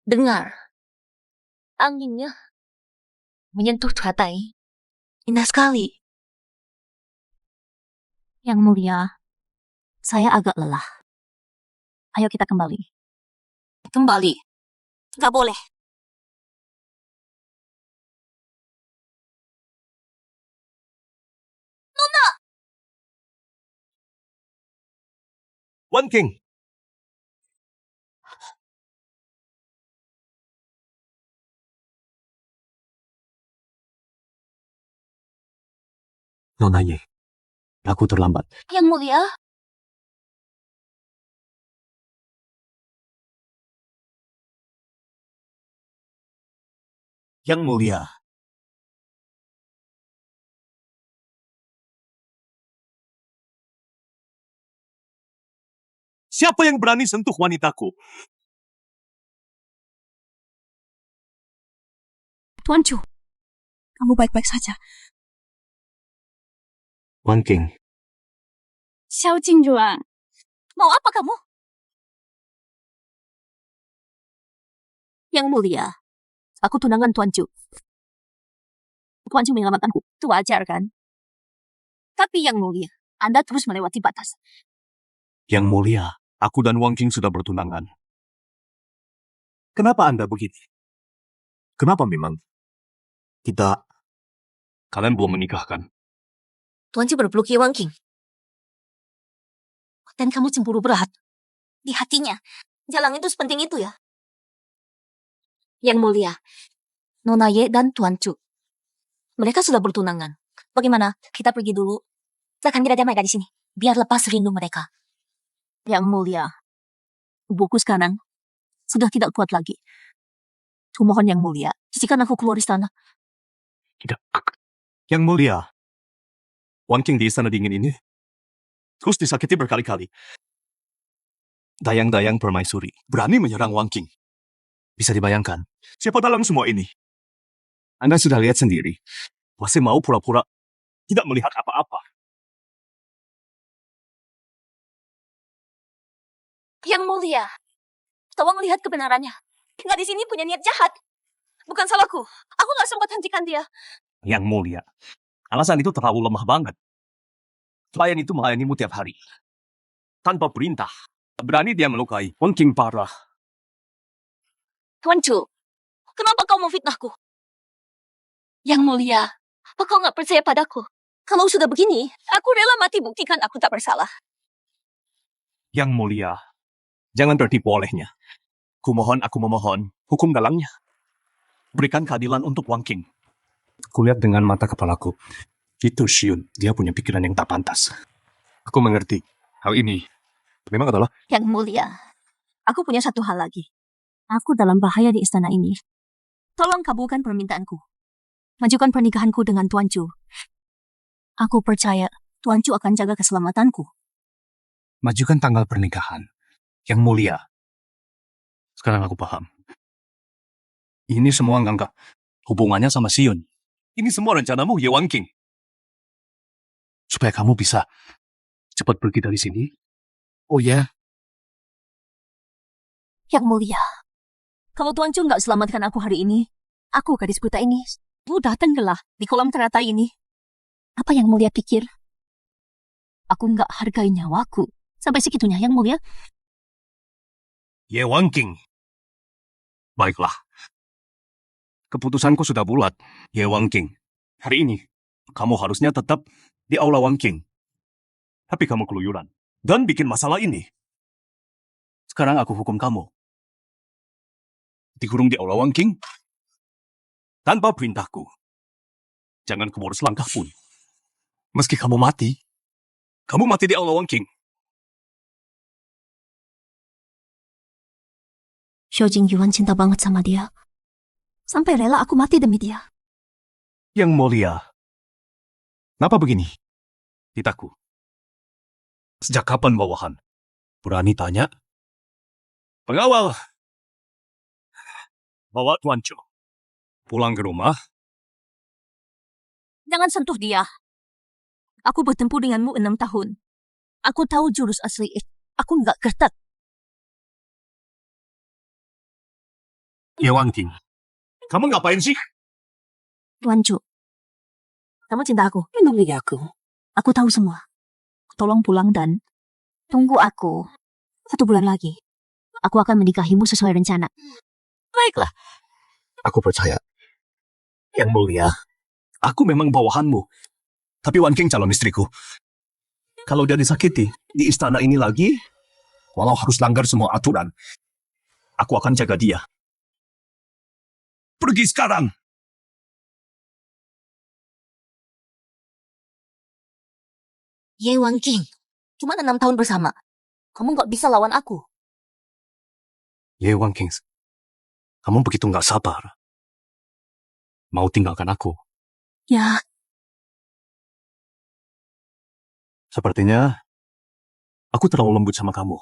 dengar. Anginnya menyentuh teratai. Indah sekali. Yang mulia, saya agak lelah. Ayo kita kembali. Kembali? Gak boleh. One King. Nona Ye, aku terlambat. Yang mulia, Yang mulia. Siapa yang berani sentuh wanitaku? Tuan Chu, kamu baik-baik saja. One King. Xiao Jingjuan, mau apa kamu? Yang mulia, aku tunangan Tuan Chu. Tuan Chu menyelamatkanku, itu wajar kan? Tapi yang mulia, Anda terus melewati batas. Yang mulia, aku dan Wang King sudah bertunangan. Kenapa Anda begini? Kenapa memang? Kalian belum menikah kan? Tuan Chu berpeluki Wang King. Dan kamu cemburu berat. Di hatinya. Jalang itu sepenting itu ya. Yang mulia, Nona Ye dan Tuan Chu. Mereka sudah bertunangan. Bagaimana? Kita pergi dulu. Silahkan kita damaikan di sini. Biar lepas rindu mereka. Yang Mulia, tubuhku sekarang sudah tidak kuat lagi. Kumohon Yang Mulia, izinkan aku keluar istana. Tidak. Yang Mulia, Wang King di istana dingin ini terus disakiti berkali-kali. Dayang-dayang permaisuri berani menyerang Wang King. Bisa dibayangkan, siapa dalam semua ini? Anda sudah lihat sendiri. Masih mau pura-pura tidak melihat apa-apa. Yang Mulia, tolong lihat kebenarannya. Gadis ini punya niat jahat. Bukan salahku. Aku gak sempat hentikan dia. Yang Mulia, alasan itu terlalu lemah banget. Pelayan itu melayanimu tiap hari. Tanpa perintah. Berani dia melukai Wang King parah. Tuan Chu, kenapa kau memfitnahku? Yang Mulia, apa kau gak percaya padaku? Kalau sudah begini, aku rela mati buktikan aku tak bersalah. Yang Mulia, jangan tertipu olehnya. Aku memohon, hukum galangnya. Berikan keadilan untuk Wang King. Kulihat dengan mata kepalaku. Itu Xiun, dia punya pikiran yang tak pantas. Aku mengerti. Hal ini memang adalah... Yang Mulia, aku punya satu hal lagi. Aku dalam bahaya di istana ini. Tolong kabulkan permintaanku. Majukan pernikahanku dengan Tuan Chu. Aku percaya Tuan Chu akan jaga keselamatanku. Majukan tanggal pernikahan. Yang Mulia. Sekarang aku paham. Ini semua enggak hubungannya sama Xiun. Ini semua rencanamu, Ye Wang King. Supaya kamu bisa cepat pergi dari sini. Oh ya, Yang Mulia, kalau Tuan Chu nggak selamatkan aku hari ini, aku gadis buta ini sudah tenggelam di kolam teratai ini. Apa Yang Mulia pikir? Aku nggak hargai nyawaku. Sampai segitunya, Yang Mulia. Ye Wang King. Baiklah. Keputusanku sudah bulat, Ye Wang King. Hari ini, kamu harusnya tetap di aula Wang King. Tapi kamu keluyuran dan bikin masalah ini. Sekarang aku hukum kamu. Dikurung di aula Wang King tanpa perintahku. Jangan keluar selangkah pun. Meski kamu mati di aula Wang King. Xiao Jingyuan cinta banget sama dia. Sampai rela aku mati demi dia. Yang Mulia. Kenapa begini? Titaku. Sejak kapan bawahan? Berani tanya? Pengawal. Bawa Tuan Chu. Pulang ke rumah. Jangan sentuh dia. Aku bertempur denganmu 6 tahun. Aku tahu jurus asli. Aku nggak gertak. Ye Wang King. Kamu ngapain sih? Tuan Chu, kamu cinta aku? Lindungi aku. Aku tahu semua. Tolong pulang dan tunggu aku 1 bulan lagi. Aku akan menikahimu sesuai rencana. Baiklah. Aku percaya. Yang Mulia, aku memang bawahanmu. Tapi Wang King calon istriku. Kalau dia disakiti di istana ini lagi, walau harus langgar semua aturan, aku akan jaga dia. Pergi sekarang. Ye Wang King, cuma 6 tahun bersama. Kamu nggak bisa lawan aku. Ye Wang King, kamu begitu nggak sabar. Mau tinggalkan aku? Ya, Sepertinya aku terlalu lembut sama kamu.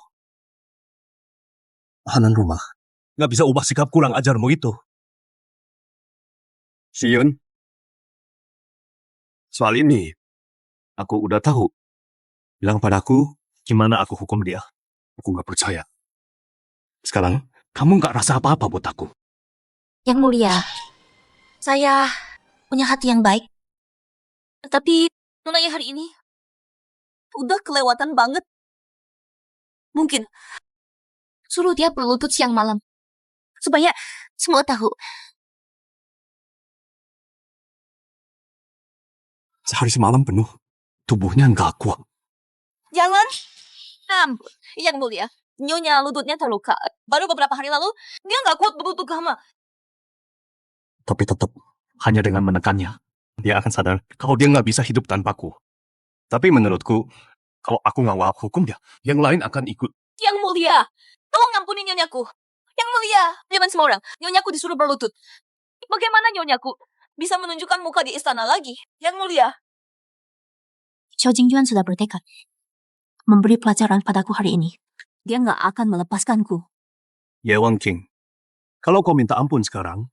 Tahanan rumah, nggak bisa ubah sikap kurang ajarmu itu. Xiun, soal ini aku udah tahu. Bilang padaku gimana aku hukum dia. Aku nggak percaya. Sekarang kamu nggak rasa apa-apa buat aku. Yang Mulia, saya punya hati yang baik. Tapi nonanya hari ini udah kelewatan banget. Mungkin suruh dia berlutut siang malam. Supaya semua tahu. Sehari semalam penuh, tubuhnya nggak kuat. Jangan. Ampun, Yang Mulia. Nyonya lututnya terluka. Baru beberapa hari lalu, dia nggak kuat berlutut Gama. Tapi tetap, hanya dengan menekannya, dia akan sadar kalau dia nggak bisa hidup tanpaku. Tapi menurutku, Kalau aku ngawal hukum dia, yang lain akan ikut. Yang mulia, tolong ampuni nyonyaku. Yang mulia, jangan semua orang. Nyonyaku disuruh berlutut. Bagaimana nyonyaku bisa menunjukkan muka di istana lagi? Yang mulia. Xiao Jingjuan sudah bertekad memberi pelajaran padaku hari ini. Dia nggak akan melepaskanku. Ye Wang King, kalau kau minta ampun sekarang,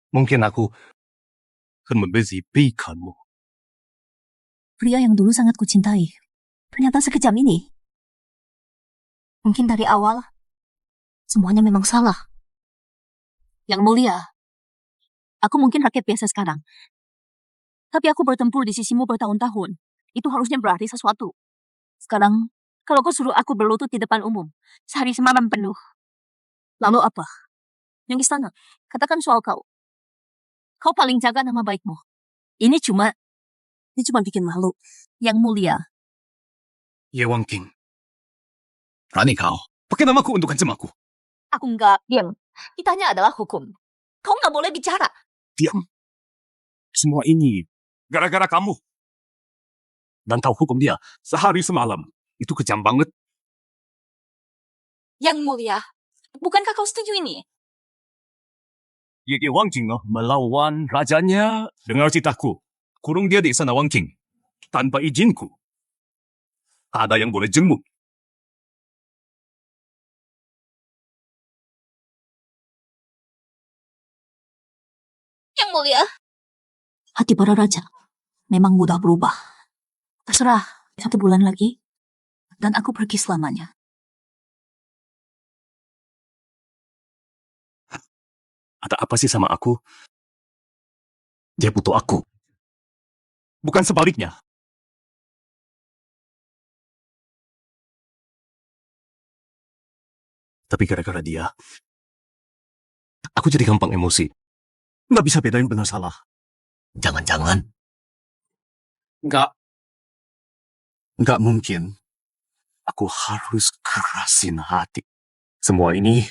mungkin aku akan membebaskanmu. Pria yang dulu sangat kucintai, ternyata sekejam ini. Mungkin dari awal, semuanya memang salah. Yang mulia, aku mungkin rakyat biasa sekarang. Tapi aku bertempur di sisimu bertahun-tahun. Itu harusnya berarti sesuatu. Sekarang, kalau kau suruh aku berlutut di depan umum, sehari semalam penuh. Lalu apa? Yang istana, katakan soal kau. Kau paling jaga nama baikmu. Ini cuma bikin malu. Yang mulia, Ye Wang King, berani kau pakai namaku untuk ancam aku. aku nggak diam. Kitanya adalah hukum. Kau nggak boleh bicara. Diam. Semua ini gara-gara kamu. Dan tahu hukum dia sehari semalam. Itu kejam banget. Yang mulia, bukankah kau setuju ini? Ye Wang King melawan rajanya. Dengar ceritaku. Kurung dia di istana Wang King. Tanpa izinku. Tak ada yang boleh jenguk. Yang mulia. Hati para raja memang mudah berubah. Terserah, 1 bulan lagi, dan aku pergi selamanya. Ada apa sih sama aku? Dia butuh aku. Bukan sebaliknya. Tapi gara-gara dia, aku jadi gampang emosi. Nggak bisa bedain benar salah. Jangan-jangan. Nggak mungkin. Aku harus kerasin hati. Semua ini,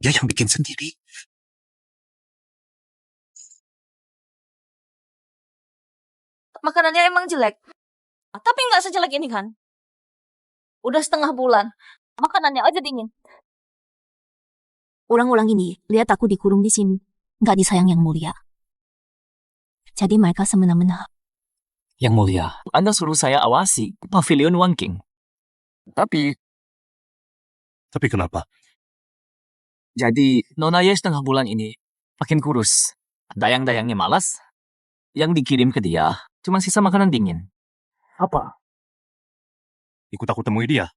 dia yang bikin sendiri. Makanannya emang jelek. Tapi nggak sejelek ini kan. Udah setengah bulan. Makanannya aja dingin. Orang-orang ini lihat aku dikurung di sini. Nggak disayang yang mulia. Jadi mereka semena-mena. Yang mulia, Anda suruh saya awasi pavilion Wang King. Tapi, Tapi kenapa? jadi Nona Ye setengah bulan ini makin kurus. Dayang-dayangnya malas. Yang dikirim ke dia cuma sisa makanan dingin. Apa? Ikut aku temui dia.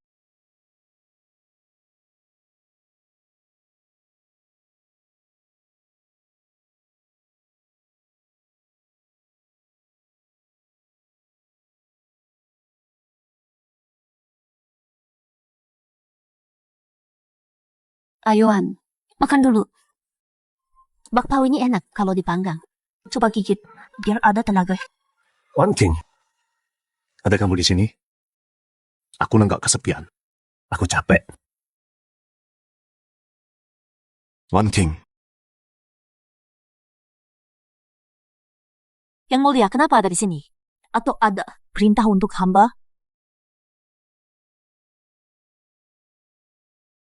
Ayoan, makan dulu. Bakpao ini enak kalau dipanggang. Coba gigit, biar ada tenaga. Wan King, ada kamu di sini? Aku nggak kesepian. Aku capek. Wan King, Yang mulia, kenapa ada di sini? Atau ada perintah untuk hamba?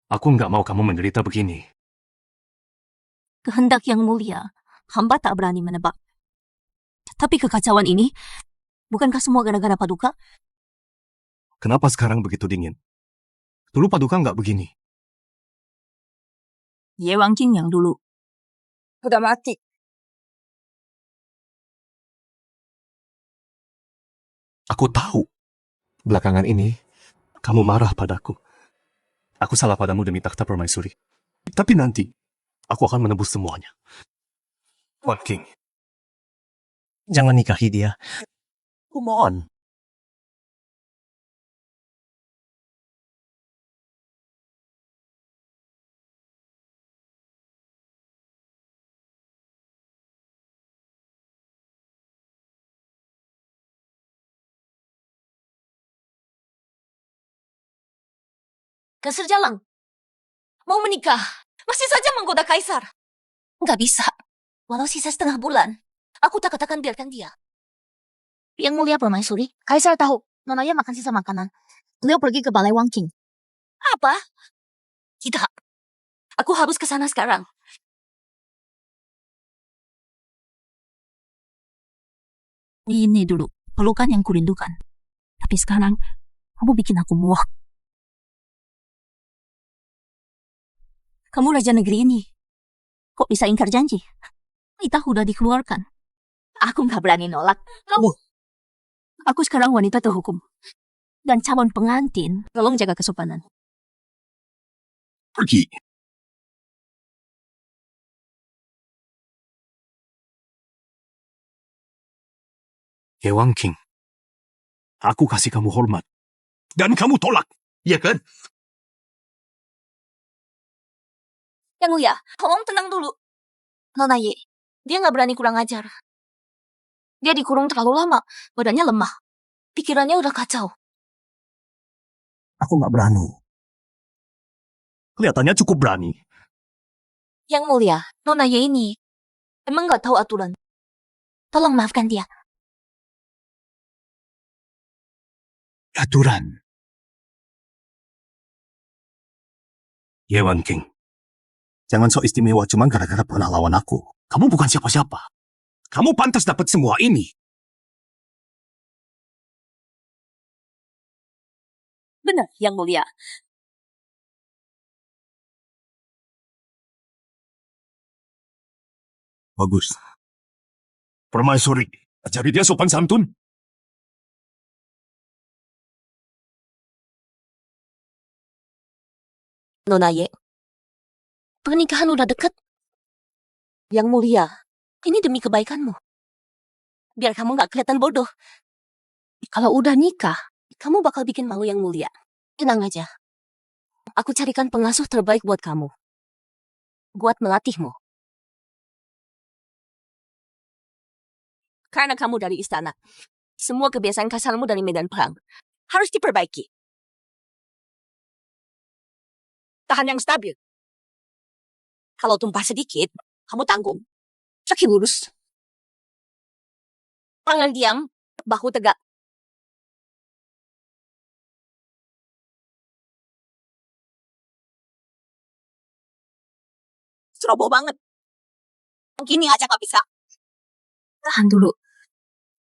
aku nggak mau kamu menderita begini. Kehendak yang mulia, hamba tak berani menebak. Tapi kekacauan ini, bukankah semua gara-gara Paduka? Kenapa sekarang begitu dingin? Dulu Paduka nggak begini. Ye Wang King yang dulu. Udah mati. Aku tahu. Belakangan ini, kamu marah padaku. Aku salah padamu demi takhta permaisuri. Tapi nanti, aku akan menebus semuanya. Wan King, jangan nikahi dia. Come on. Kasir Jalang, mau menikah, masih saja menggoda kaisar. Nggak bisa. Walau sisa setengah bulan, aku tak katakan biarkan dia. Yang mulia permaisuri, Kaisar tahu Nona Ye makan sisa makanan. Beliau pergi ke Balai Wangking. Apa? Tidak. Aku harus ke sana sekarang. Ini dulu, pelukan yang kurindukan. Tapi sekarang, kamu bikin aku muak. Kamu raja negeri ini. Kok bisa ingkar janji? Kita udah dikeluarkan. Aku nggak berani nolak. Kamu. Aku sekarang wanita terhukum. Dan calon pengantin, tolong jaga kesopanan. Pergi. Ye Wangking, aku kasih kamu hormat. Dan kamu tolak, ya kan? Yang mulia, tolong tenang dulu. Nona Ye, dia nggak berani kurang ajar. Dia dikurung terlalu lama, badannya lemah. Pikirannya udah kacau. Aku nggak berani. Kelihatannya cukup berani. Yang mulia, Nona Ye ini emang nggak tahu aturan. Tolong maafkan dia. Aturan. Ye Wangking, jangan sok istimewa cuma gara-gara pernah lawan aku. Kamu bukan siapa-siapa. Kamu pantas dapat semua ini. Benar, Yang mulia. Bagus. Permaisuri, ajari dia sopan santun. Nona Ye, pernikahan udah deket. Yang mulia, ini demi kebaikanmu. Biar kamu gak kelihatan bodoh. Kalau udah nikah, kamu bakal bikin malu Yang mulia. Tenang aja. Aku carikan pengasuh terbaik buat kamu. Buat melatihmu. Karena kamu dari istana, semua kebiasaan kasarmu dari medan perang harus diperbaiki. Tahan yang stabil. Kalau tumpah sedikit, kamu tanggung. Kaki lurus. Tangan diam, bahu tegak. Ceroboh banget. Gini aja gak bisa. Tahan dulu.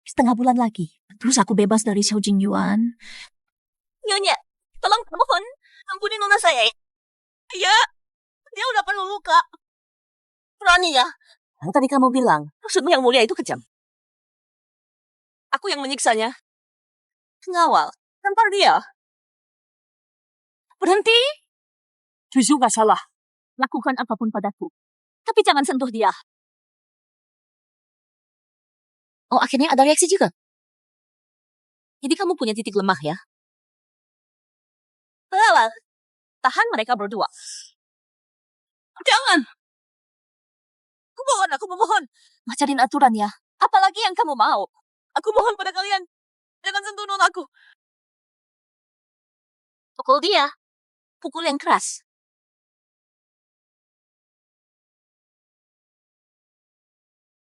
Setengah bulan lagi. Terus aku bebas dari Xiao Jingyuan. Nyonya, tolong mohon. Ampuni nona saya. Ya, dia udah penuh luka. Berani ya? Tadi kamu bilang, maksudmu Yang mulia itu kejam. Aku yang menyiksanya. Pengawal, tampar dia. Berhenti. Jujur gak salah. Lakukan apapun padaku. Tapi jangan sentuh dia. Oh, akhirnya ada reaksi juga. Jadi kamu punya titik lemah ya? Pengawal, tahan mereka berdua. Jangan. Aku memohon. Ngajarin aturan ya. Apalagi yang kamu mau. Aku mohon pada kalian. Jangan sentuh nonaku. Pukul dia. Pukul yang keras.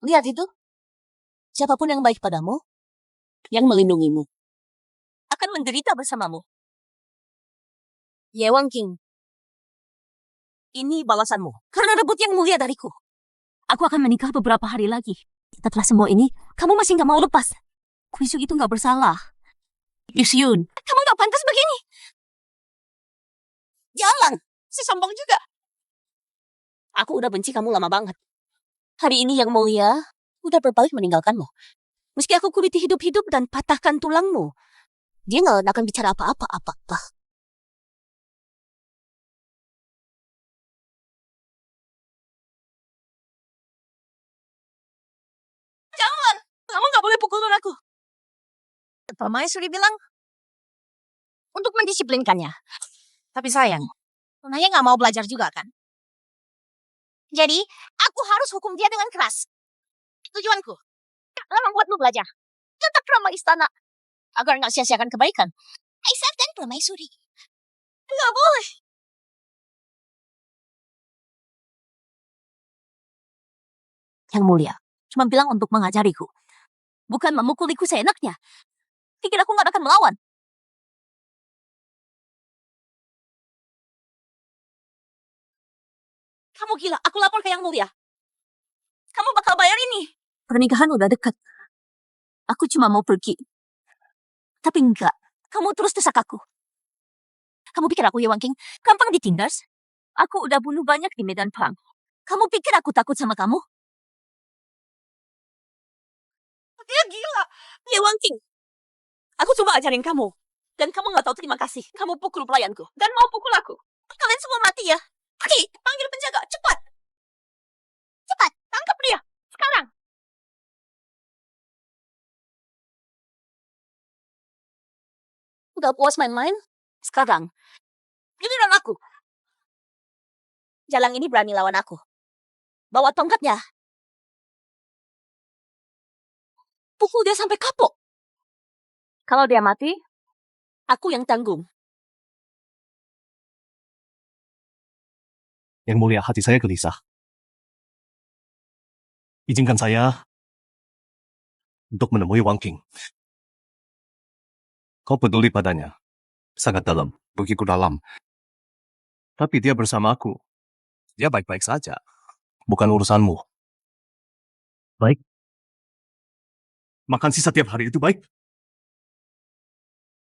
Lihat itu. Siapapun yang baik padamu, yang melindungimu, akan menderita bersamamu. Ye Wangking, ini balasanmu. Karena rebut Yang mulia dariku. Aku akan menikah beberapa hari lagi. Setelah semua ini, kamu masih gak mau lepas. Kuisu itu gak bersalah. Yusyun, kamu gak pantas begini. Jangan, si sombong juga. Aku udah benci kamu lama banget. Hari ini Yang mulia udah berbalik meninggalkanmu. Meski aku kuliti hidup-hidup dan patahkan tulangmu, dia gak akan bicara apa-apa. Jangan, kamu gak boleh pukul aku. Permaisuri bilang untuk mendisiplinkannya. Tapi sayang, Nonaya gak mau belajar juga kan? Jadi, aku harus hukum dia dengan keras. Tujuanku, adalah membuatmu belajar. Tetap ramah istana. Agar gak sia-siakan kebaikan. Kaisar dan permaisuri. Gak boleh. Yang mulia, cuma bilang untuk mengajariku. bukan memukuliku seenaknya. Pikir aku nggak akan melawan? Kamu gila, aku lapor ke Yang Mulia. Kamu bakal bayar ini. Pernikahan udah dekat. Aku cuma mau pergi. Tapi enggak, kamu terus desak aku. Kamu pikir aku Ye Wangking gampang ditindas? Aku udah bunuh banyak di medan perang. Kamu pikir aku takut sama kamu? Dia gila. Ye Wangking. Aku coba ajarin kamu. Dan kamu nggak tahu terima kasih. Kamu pukul pelayanku. Dan mau pukul aku. Kalian semua mati ya. Pergi, panggil penjaga. Cepat. Cepat, tangkap dia. Sekarang. Udah puas main-main? Sekarang. Giliran aku. Jalang ini berani lawan aku. Bawa tongkatnya. Pukul dia sampai kapok. Kalau dia mati, aku yang tanggung. Yang Mulia, hati saya gelisah. Izinkan saya untuk menemui Wang King. Kau peduli padanya. Sangat dalam, begitu dalam. Tapi dia bersama aku. Dia baik-baik saja. Bukan urusanmu. Baik. Makan sisa tiap hari itu baik.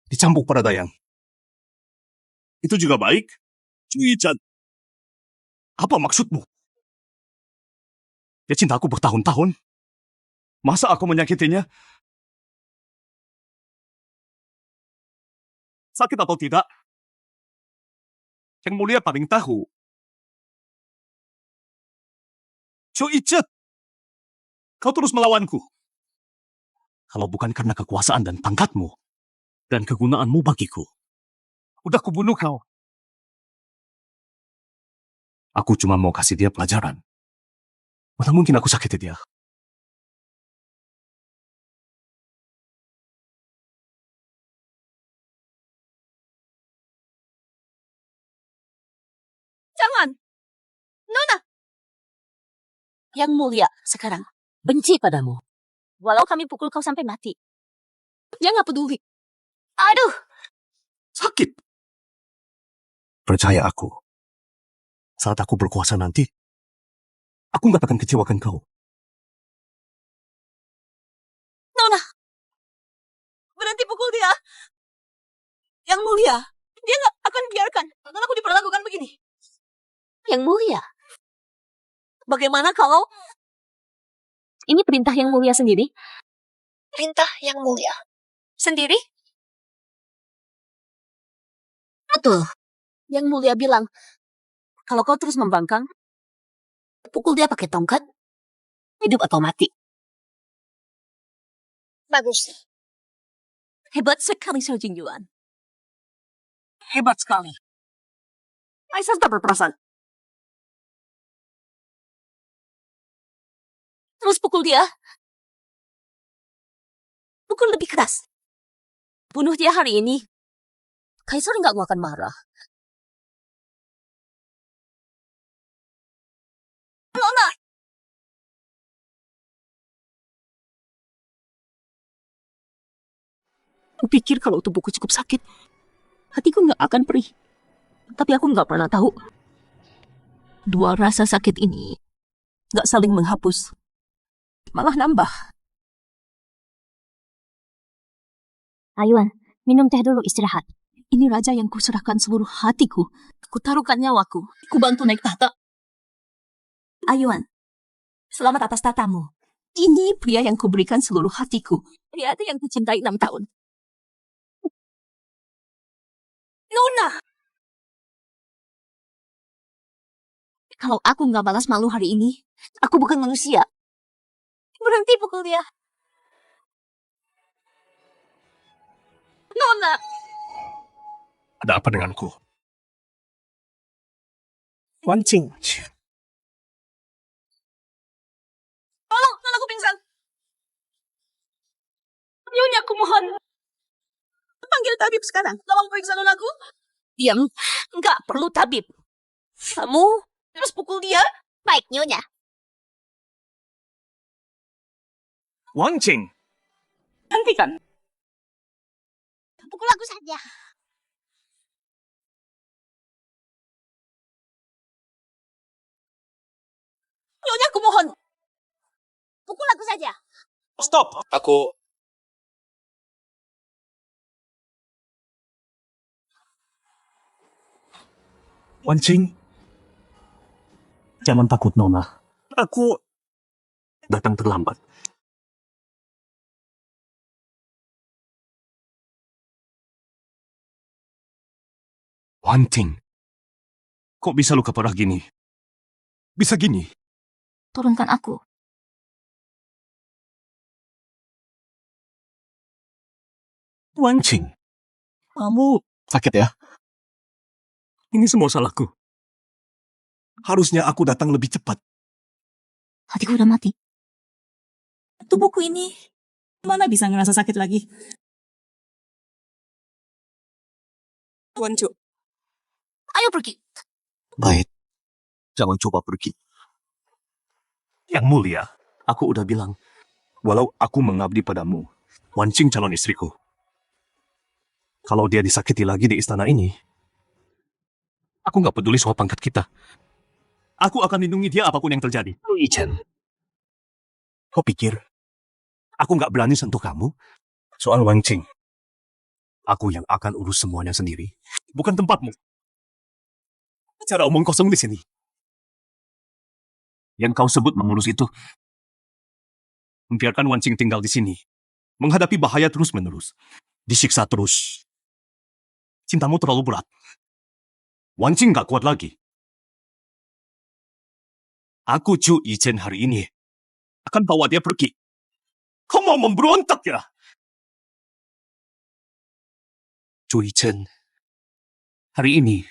Dicambuk pada Dayang. Itu juga baik. Cui-chan. Apa maksudmu? Dia cinta aku bertahun-tahun. Masa aku menyakitinya? Sakit atau tidak? Yang Mulia paling tahu. Cui-chan. Kau terus melawanku. Kalau bukan karena kekuasaan dan pangkatmu, dan kegunaanmu bagiku, udah kubunuh kau. Aku cuma mau kasih dia pelajaran. Mana mungkin aku sakiti dia? Jangan. Nona. Yang Mulia sekarang benci padamu. Walau kami pukul kau sampai mati. Dia nggak peduli. Aduh. Sakit. Percaya aku. Saat aku berkuasa nanti, aku nggak akan kecewakan kau. Nona. Berhenti pukul dia. Yang Mulia. Dia nggak akan biarkan. Dan aku diperlakukan begini. Yang Mulia. Bagaimana kalau... Ini perintah Yang Mulia sendiri? Perintah Yang Mulia. Sendiri? Betul. Yang Mulia bilang, kalau kau terus membangkang, pukul dia pakai tongkat, hidup atau mati. Bagus. Hebat sekali Xiao Jingyuan. Hebat sekali. Aisyah tak berperasaan. Terus pukul dia. Pukul lebih keras. Bunuh dia hari ini. Kaisar nggak akan marah. Nona. Kupikir kalau tubuhku cukup sakit, hatiku nggak akan perih. Tapi aku nggak pernah tahu. Dua rasa sakit ini nggak saling menghapus. Malah nambah. Ayuan, minum teh dulu istirahat. Ini raja yang kuserahkan seluruh hatiku. Kutaruhkan nyawaku. Kubantu naik tahta. Ayuan, selamat atas tatamu. Ini pria yang kuberikan seluruh hatiku. Pria yang kucintai 6 tahun. Nona! Kalau aku nggak balas malu hari ini, aku bukan manusia. Berhenti pukul dia. Nona! Ada apa denganku? Wancing. Tolong, nonaku pingsan. Nyonya, aku mohon. Panggil tabib sekarang. Tolong periksa nonaku. Diam. Nggak perlu tabib. Kamu terus pukul dia. Baik, Nyonya. Wang Qing, Hentikan. Pukul aku saja. Nyonya, aku mohon. Pukul aku saja. Stop! Aku... Wancing, jangan takut, Nona. Aku... Datang terlambat. Wancing, kok bisa luka parah gini? Bisa gini? Turunkan aku. Wancing, kamu sakit ya? Ini semua salahku. Harusnya aku datang lebih cepat. Hatiku udah mati. Tubuhku ini mana bisa ngerasa sakit lagi? Tuan Cu, Ayo pergi. Baik, jangan coba pergi. Yang mulia, aku udah bilang, walau aku mengabdi padamu, Wancing calon istriku. Kalau dia disakiti lagi di istana ini, aku nggak peduli soal pangkat kita. Aku akan lindungi dia apapun yang terjadi. Ichen, kau pikir aku nggak berani sentuh kamu? Soal Wancing, aku yang akan urus semuanya sendiri. Bukan tempatmu. Cara omong kosong di sini. Yang kau sebut mengurus itu, membiarkan Wancing tinggal di sini, menghadapi bahaya terus-menerus, disiksa terus. Cintamu terlalu berat. Wancing gak kuat lagi. Aku Chu Yichen hari ini akan bawa dia pergi. Kau mau memberontak ya? Chu Yichen, hari ini,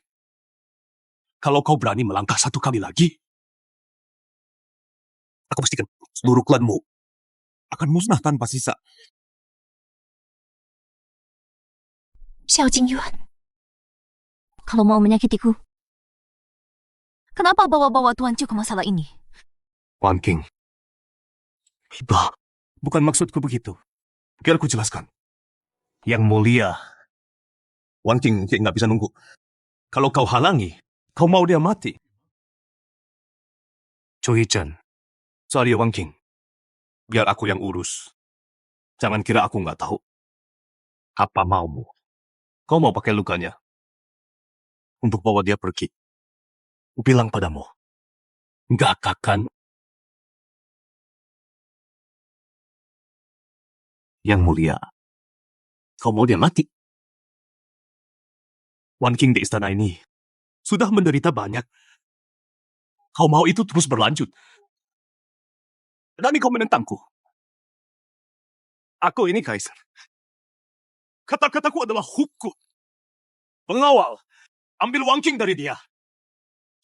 kalau kau berani melangkah satu kali lagi, aku pastikan seluruh klanmu akan musnah tanpa sisa. Xiao Jingyuan. Kalau mau menyakitiku, kenapa bawa-bawa Tuan Chu ke masalah ini? Wan King. Iba, bukan maksudku begitu. Biar aku jelaskan. Yang mulia, Wan King nggak bisa nunggu. Kalau kau halangi, kau mau dia mati. Choi Chen, sorry Wan King. Biar aku yang urus. Jangan kira aku nggak tahu. Apa maumu? Kau mau pakai lukanya untuk bawa dia pergi. Bilang padamu, nggak akan. Yang mulia, kau mau dia mati? Wan King di istana ini sudah menderita banyak. Kau mau itu terus berlanjut. Dan kau menentangku. Aku ini kaisar. Kata-kataku adalah hukum. Pengawal, ambil Wan King dari dia.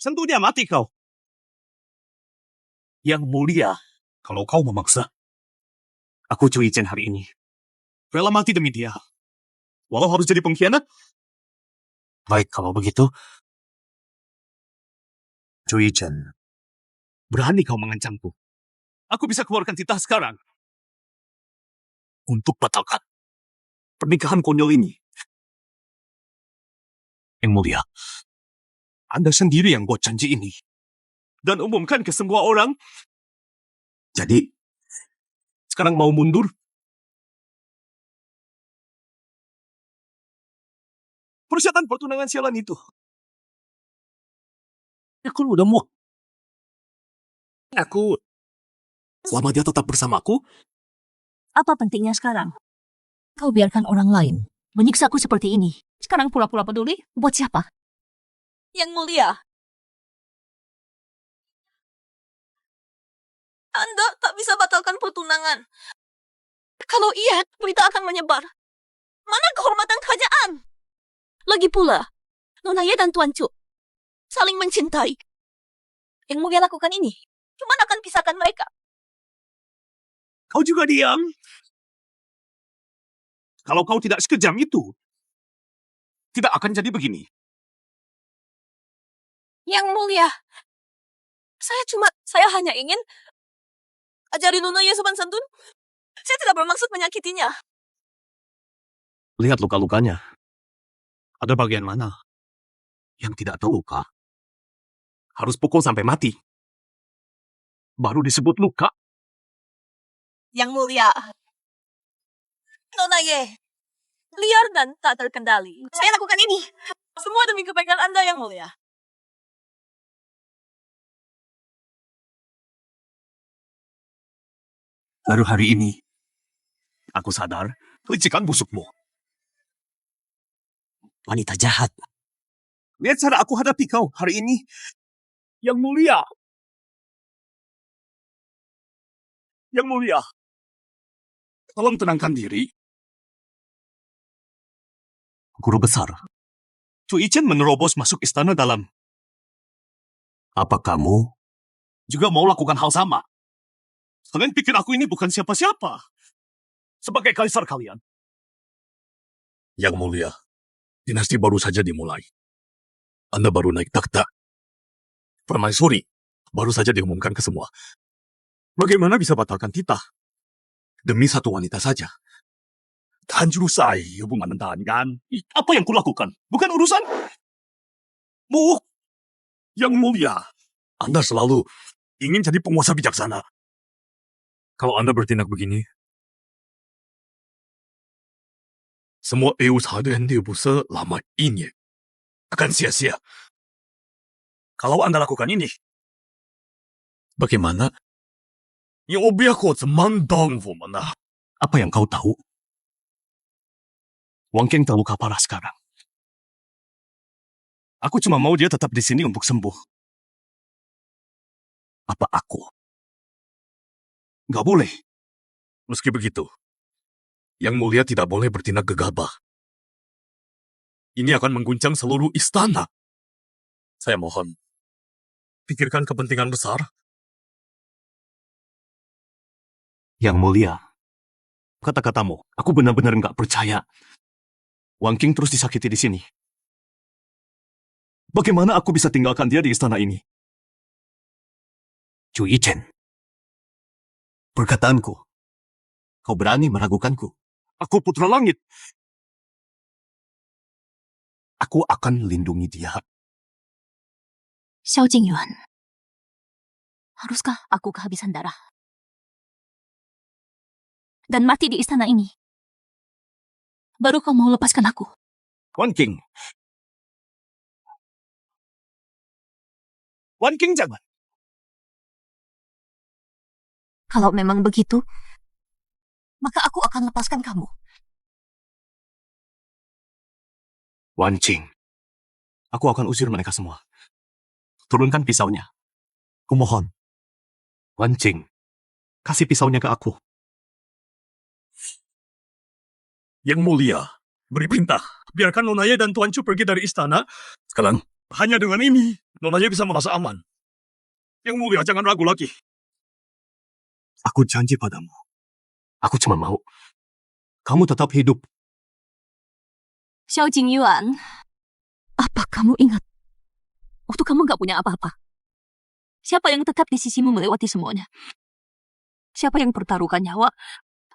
Sentuh dia mati kau. Yang mulia, kalau kau memaksa, aku Chu Yichen hari ini rela mati demi dia. Walau harus jadi pengkhianat. Baik, kalau begitu, Chu Yichen, berani kau mengancamku. Aku bisa keluarkan titah sekarang. Untuk batalkan pernikahan konyol ini. Yang mulia, Anda sendiri yang buat janji ini. Dan umumkan ke semua orang. Jadi, sekarang mau mundur? Persyaratan pertunangan sialan itu. Aku udah mau. Aku, selama dia tetap bersamaku, Apa pentingnya sekarang? Kau biarkan orang lain menyiksaku seperti ini. Sekarang pura-pura peduli? Buat siapa? Yang mulia, Anda tak bisa batalkan pertunangan. Kalau iya, berita akan menyebar. Mana kehormatan kerajaan? Lagi pula, Nona Ye dan Tuan Chu saling mencintai. Yang mulia lakukan ini cuma akan pisahkan mereka. kau juga diam. Kalau kau tidak sekejam itu, tidak akan jadi begini. Yang mulia, saya hanya ingin ajari Nona Ye sopan santun. Saya tidak bermaksud menyakitinya. Lihat luka-lukanya. Ada bagian mana yang tidak terluka? Harus pukul sampai mati. Baru disebut luka. Yang mulia. Nona Ye, liar dan tak terkendali. Saya lakukan ini. Semua demi kebaikan Anda, Yang Mulia. Baru hari ini, aku sadar kelicikan busukmu. Wanita jahat. Lihat cara aku hadapi kau hari ini. Yang mulia. Yang mulia. Tolong tenangkan diri. Guru besar. Chu Ichen menerobos masuk istana dalam. Apa kamu juga mau lakukan hal sama? Kalian pikir aku ini bukan siapa-siapa. Sebagai kaisar kalian. Yang mulia, dinasti baru saja dimulai. Anda baru naik takhta. Permaisuri baru saja diumumkan ke semua. Bagaimana bisa batalkan titah? Demi satu wanita saja. Tanjurusai hubungan entahan kan? Apa yang kulakukan? Bukan urusan. Bu, yang mulia, Anda selalu ingin jadi penguasa bijaksana. Kalau Anda bertindak begini, semua usaha dan diubu selama ini akan sia-sia. Kalau Anda lakukan ini, bagaimana? Apa yang kau tahu? Wang Keng terluka parah sekarang. Aku cuma mau dia tetap di sini untuk sembuh. Apa aku? Gak boleh. Meski begitu, Yang Mulia tidak boleh bertindak gegabah. Ini akan mengguncang seluruh istana. Saya mohon, pikirkan kepentingan besar. Yang mulia, kata-katamu, aku benar-benar nggak percaya. Wang King terus disakiti di sini. Bagaimana aku bisa tinggalkan dia di istana ini? Chu Yichen, perkataanku, kau berani meragukanku. Aku putra langit. Aku akan lindungi dia. Xiao Jingyuan, haruskah aku kehabisan darah? Dan mati di istana ini? Baru kau mau lepaskan aku? Wan King. Wan King jangan. Kalau memang begitu, maka aku akan lepaskan kamu. Wan Qing, aku akan usir mereka semua. Turunkan pisaunya. Kumohon. Wan Qing, kasih pisaunya ke aku. Yang Mulia, beri perintah. Biarkan Nona Ye dan Tuan Chu pergi dari istana. Sekarang, hanya dengan ini, Nona Ye bisa merasa aman. Yang Mulia, jangan ragu lagi. Aku janji padamu. Aku cuma mau kamu tetap hidup. Xiao Jingyuan, apa kamu ingat? Waktu kamu gak punya apa-apa. Siapa yang tetap di sisimu melewati semuanya? Siapa yang pertaruhkan nyawa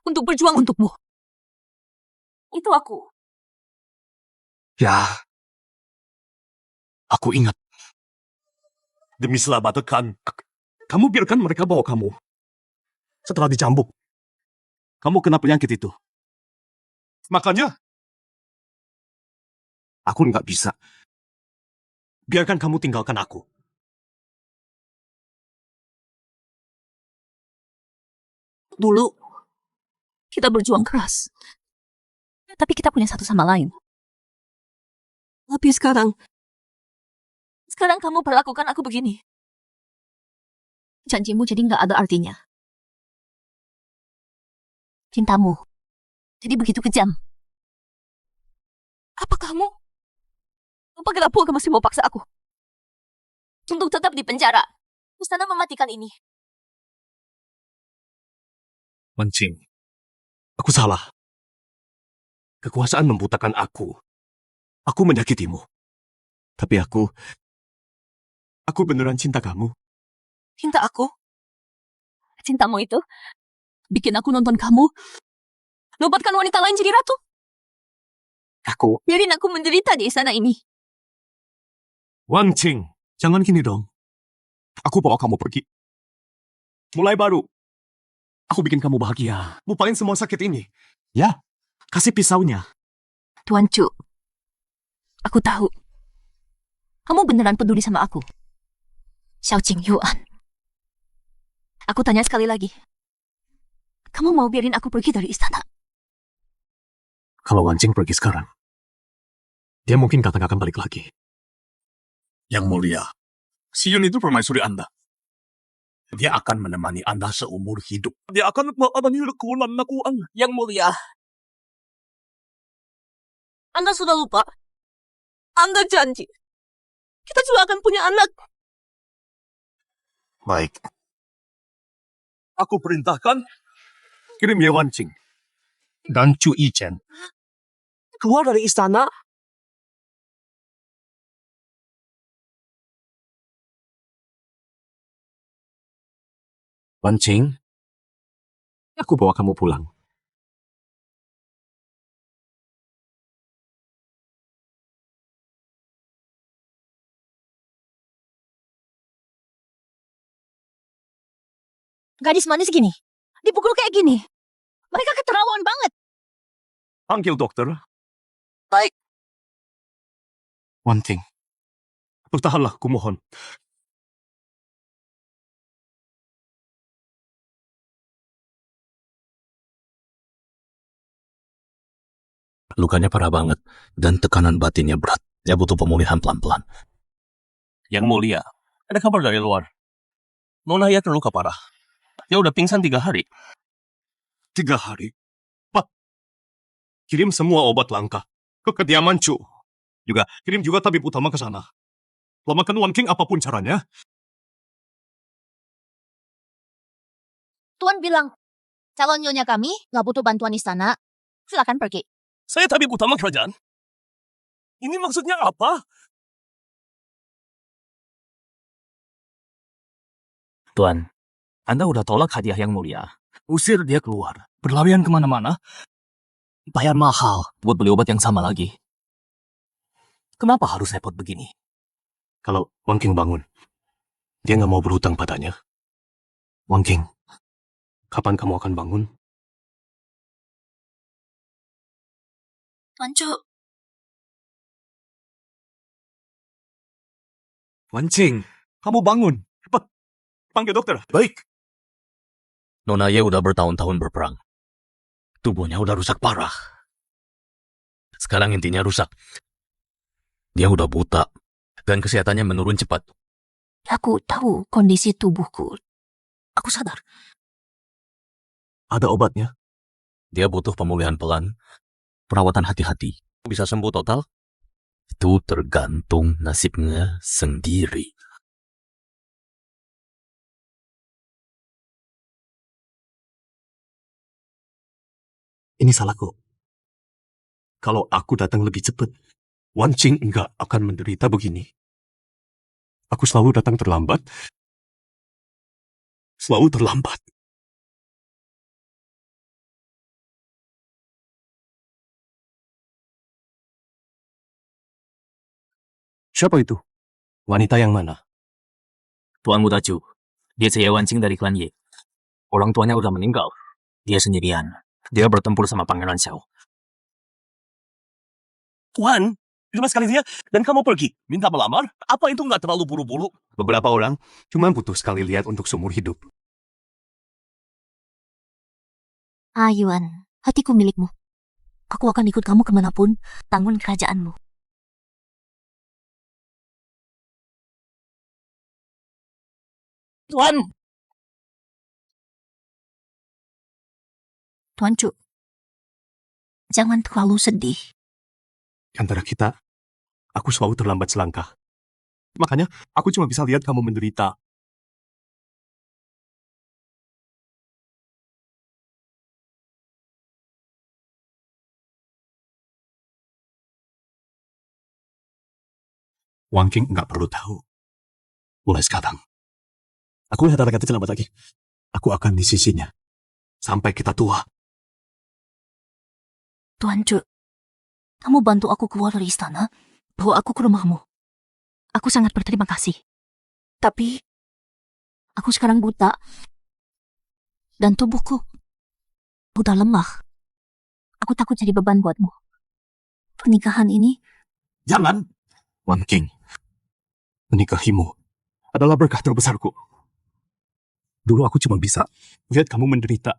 untuk berjuang untukmu? Itu aku. Ya, aku ingat. Demi keselamatan, kamu biarkan mereka bawa kamu. Setelah dicambuk, kamu kena penyakit itu. Makanya, aku nggak bisa. Biarkan kamu tinggalkan aku. Dulu, kita berjuang keras. Tapi kita punya satu sama lain. Tapi sekarang kamu perlakukan aku begini. Janjimu jadi nggak ada artinya. Cintamu jadi begitu kejam. Apa kamu? Apa kenapa kamu masih mau paksa aku untuk tetap di penjara? Istana mematikan ini. Wan Qing, aku salah. Kekuasaan membutakan aku. Aku menyakitimu. Tapi aku beneran cinta kamu. Cinta aku? Cintamu itu Bikin aku nonton kamu. Nobatkan wanita lain jadi ratu. Aku. Biarin aku menderita di istana ini. Wan Qing, jangan gini dong. Aku bawa kamu pergi. Mulai baru. Aku bikin kamu bahagia. Lupain semua sakit ini. Ya, kasih pisaunya. Tuan Chu, aku tahu. Kamu beneran peduli sama aku. Xiao Jing Yuan. Aku tanya sekali lagi. Kamu mau biarin aku pergi dari istana? Kalau Wan Qing pergi sekarang, dia mungkin gak akan balik lagi. Yang mulia, si Yun itu permaisuri Anda. Dia akan menemani Anda seumur hidup. Dia akan menemani lekunan nakuan. Yang mulia, Anda sudah lupa? Anda janji. Kita juga akan punya anak. Baik, Aku perintahkan kirim Ye Wan Qing dan Chu Yichen. keluar dari istana. Wan Qing, aku bawa kamu pulang. Gadis manis gini, dipukul kayak gini. Mereka keterlaluan banget. Panggil dokter. Baik. Wan Qing, bertahanlah, kumohon. Lukanya parah banget, dan tekanan batinnya berat. Dia butuh pemulihan pelan-pelan. Yang mulia, ada kabar dari luar. Nona Ia terluka parah. Dia udah pingsan 3 hari. 3 hari. Pak, kirim semua obat langka ke kediaman Chu. Kirim juga tabib utama ke sana. Selamatkan Wan Qing apapun caranya. Tuan bilang, calon nyonya kami nggak butuh bantuan istana. Silakan pergi. Saya tabib utama kerajaan. Ini maksudnya apa? Tuan, Anda udah tolak hadiah yang mulia. Usir dia keluar. Berlarian kemana-mana. Bayar mahal buat beli obat yang sama lagi. Kenapa harus repot begini? Kalau Wan Qing bangun, dia nggak mau berhutang padanya. Wan Qing, kapan kamu akan bangun? Tuan Chu, Wan Qing, kamu bangun. Cepat, panggil dokter. baik. Nona Ye udah bertahun-tahun berperang. Tubuhnya udah rusak parah. Sekarang intinya rusak. Dia udah buta, dan kesehatannya menurun cepat. Aku tahu kondisi tubuhku. Aku sadar. Ada obatnya? Dia butuh pemulihan pelan, perawatan hati-hati. Bisa sembuh total? Itu tergantung nasibnya sendiri. Ini salahku. Kalau aku datang lebih cepat, Wan Qing nggak akan menderita begini. Aku selalu datang terlambat. Selalu terlambat. Siapa itu? Wanita yang mana? Tuan Muda Chu, dia Ye Wan Qing dari klan Ye. Orang tuanya udah meninggal. Dia sendirian. Dia bertempur sama Pangeran Xiao. Tuan, cuma sekali dia dan kamu pergi. Minta melamar? Apa itu nggak terlalu buru-buru? Beberapa orang cuma butuh sekali lihat untuk seumur hidup. Yuan, hatiku milikmu. Aku akan ikut kamu kemanapun, bangun kerajaanmu. Tuan! Tuan Chu, jangan terlalu sedih. Antara kita, aku selalu terlambat selangkah. Makanya, aku cuma bisa lihat kamu menderita. Wang Qing nggak perlu tahu. Mulai sekarang, aku lihat ada kata terlambat lagi. Aku akan di sisinya. Sampai kita tua. Tuan Cu, kamu bantu aku keluar dari istana, bawa aku ke rumahmu. Aku sangat berterima kasih. Tapi, aku sekarang buta. Dan tubuhku udah lemah. Aku takut jadi beban buatmu. Pernikahan ini, Jangan! Wan King, menikahimu adalah berkah terbesarku. Dulu aku cuma bisa lihat kamu menderita.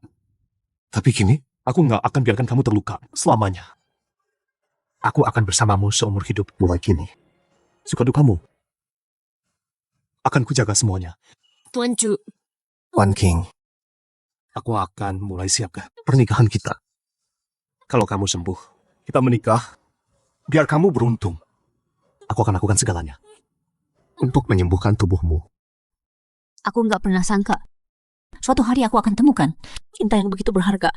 Tapi kini, aku nggak akan biarkan kamu terluka selamanya. Aku akan bersamamu seumur hidup mulai kini. Suka dukamu akan kujaga semuanya. Tuan Cu, Wan King, aku akan mulai siapkan pernikahan kita. Kalau kamu sembuh, kita menikah. Biar kamu beruntung. Aku akan lakukan segalanya untuk menyembuhkan tubuhmu. aku nggak pernah sangka. Suatu hari aku akan temukan cinta yang begitu berharga.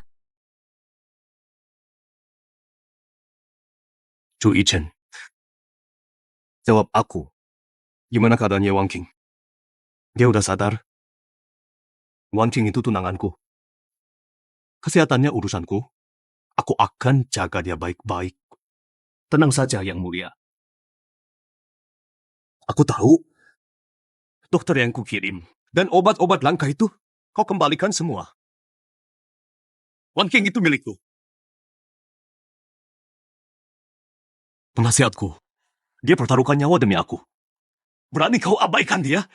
Chu Ichen, jawab aku. Gimana keadaannya Wang King? Dia udah sadar? Wang King itu tunanganku. Kesehatannya urusanku. Aku akan jaga dia baik-baik. Tenang saja, Yang Mulia. Aku tahu. Dokter yang kukirim dan obat-obat langka itu kau kembalikan semua. Wang King itu milikku. Penasihatku, dia pertaruhkan nyawa demi aku. Berani kau abaikan dia?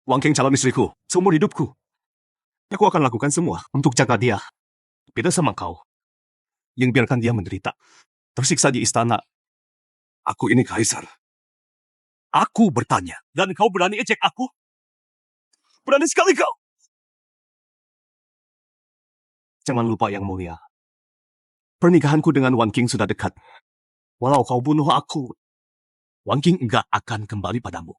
Wang King calon istriku, seumur hidupku. Aku akan lakukan semua untuk jaga dia. Beda sama kau, yang biarkan dia menderita, tersiksa di istana. Aku ini kaisar. Aku bertanya, dan kau berani ejek aku? Berani sekali kau! Jangan lupa Yang Mulia. Pernikahanku dengan Wan King sudah dekat. Walau kau bunuh aku, Wan King enggak akan kembali padamu.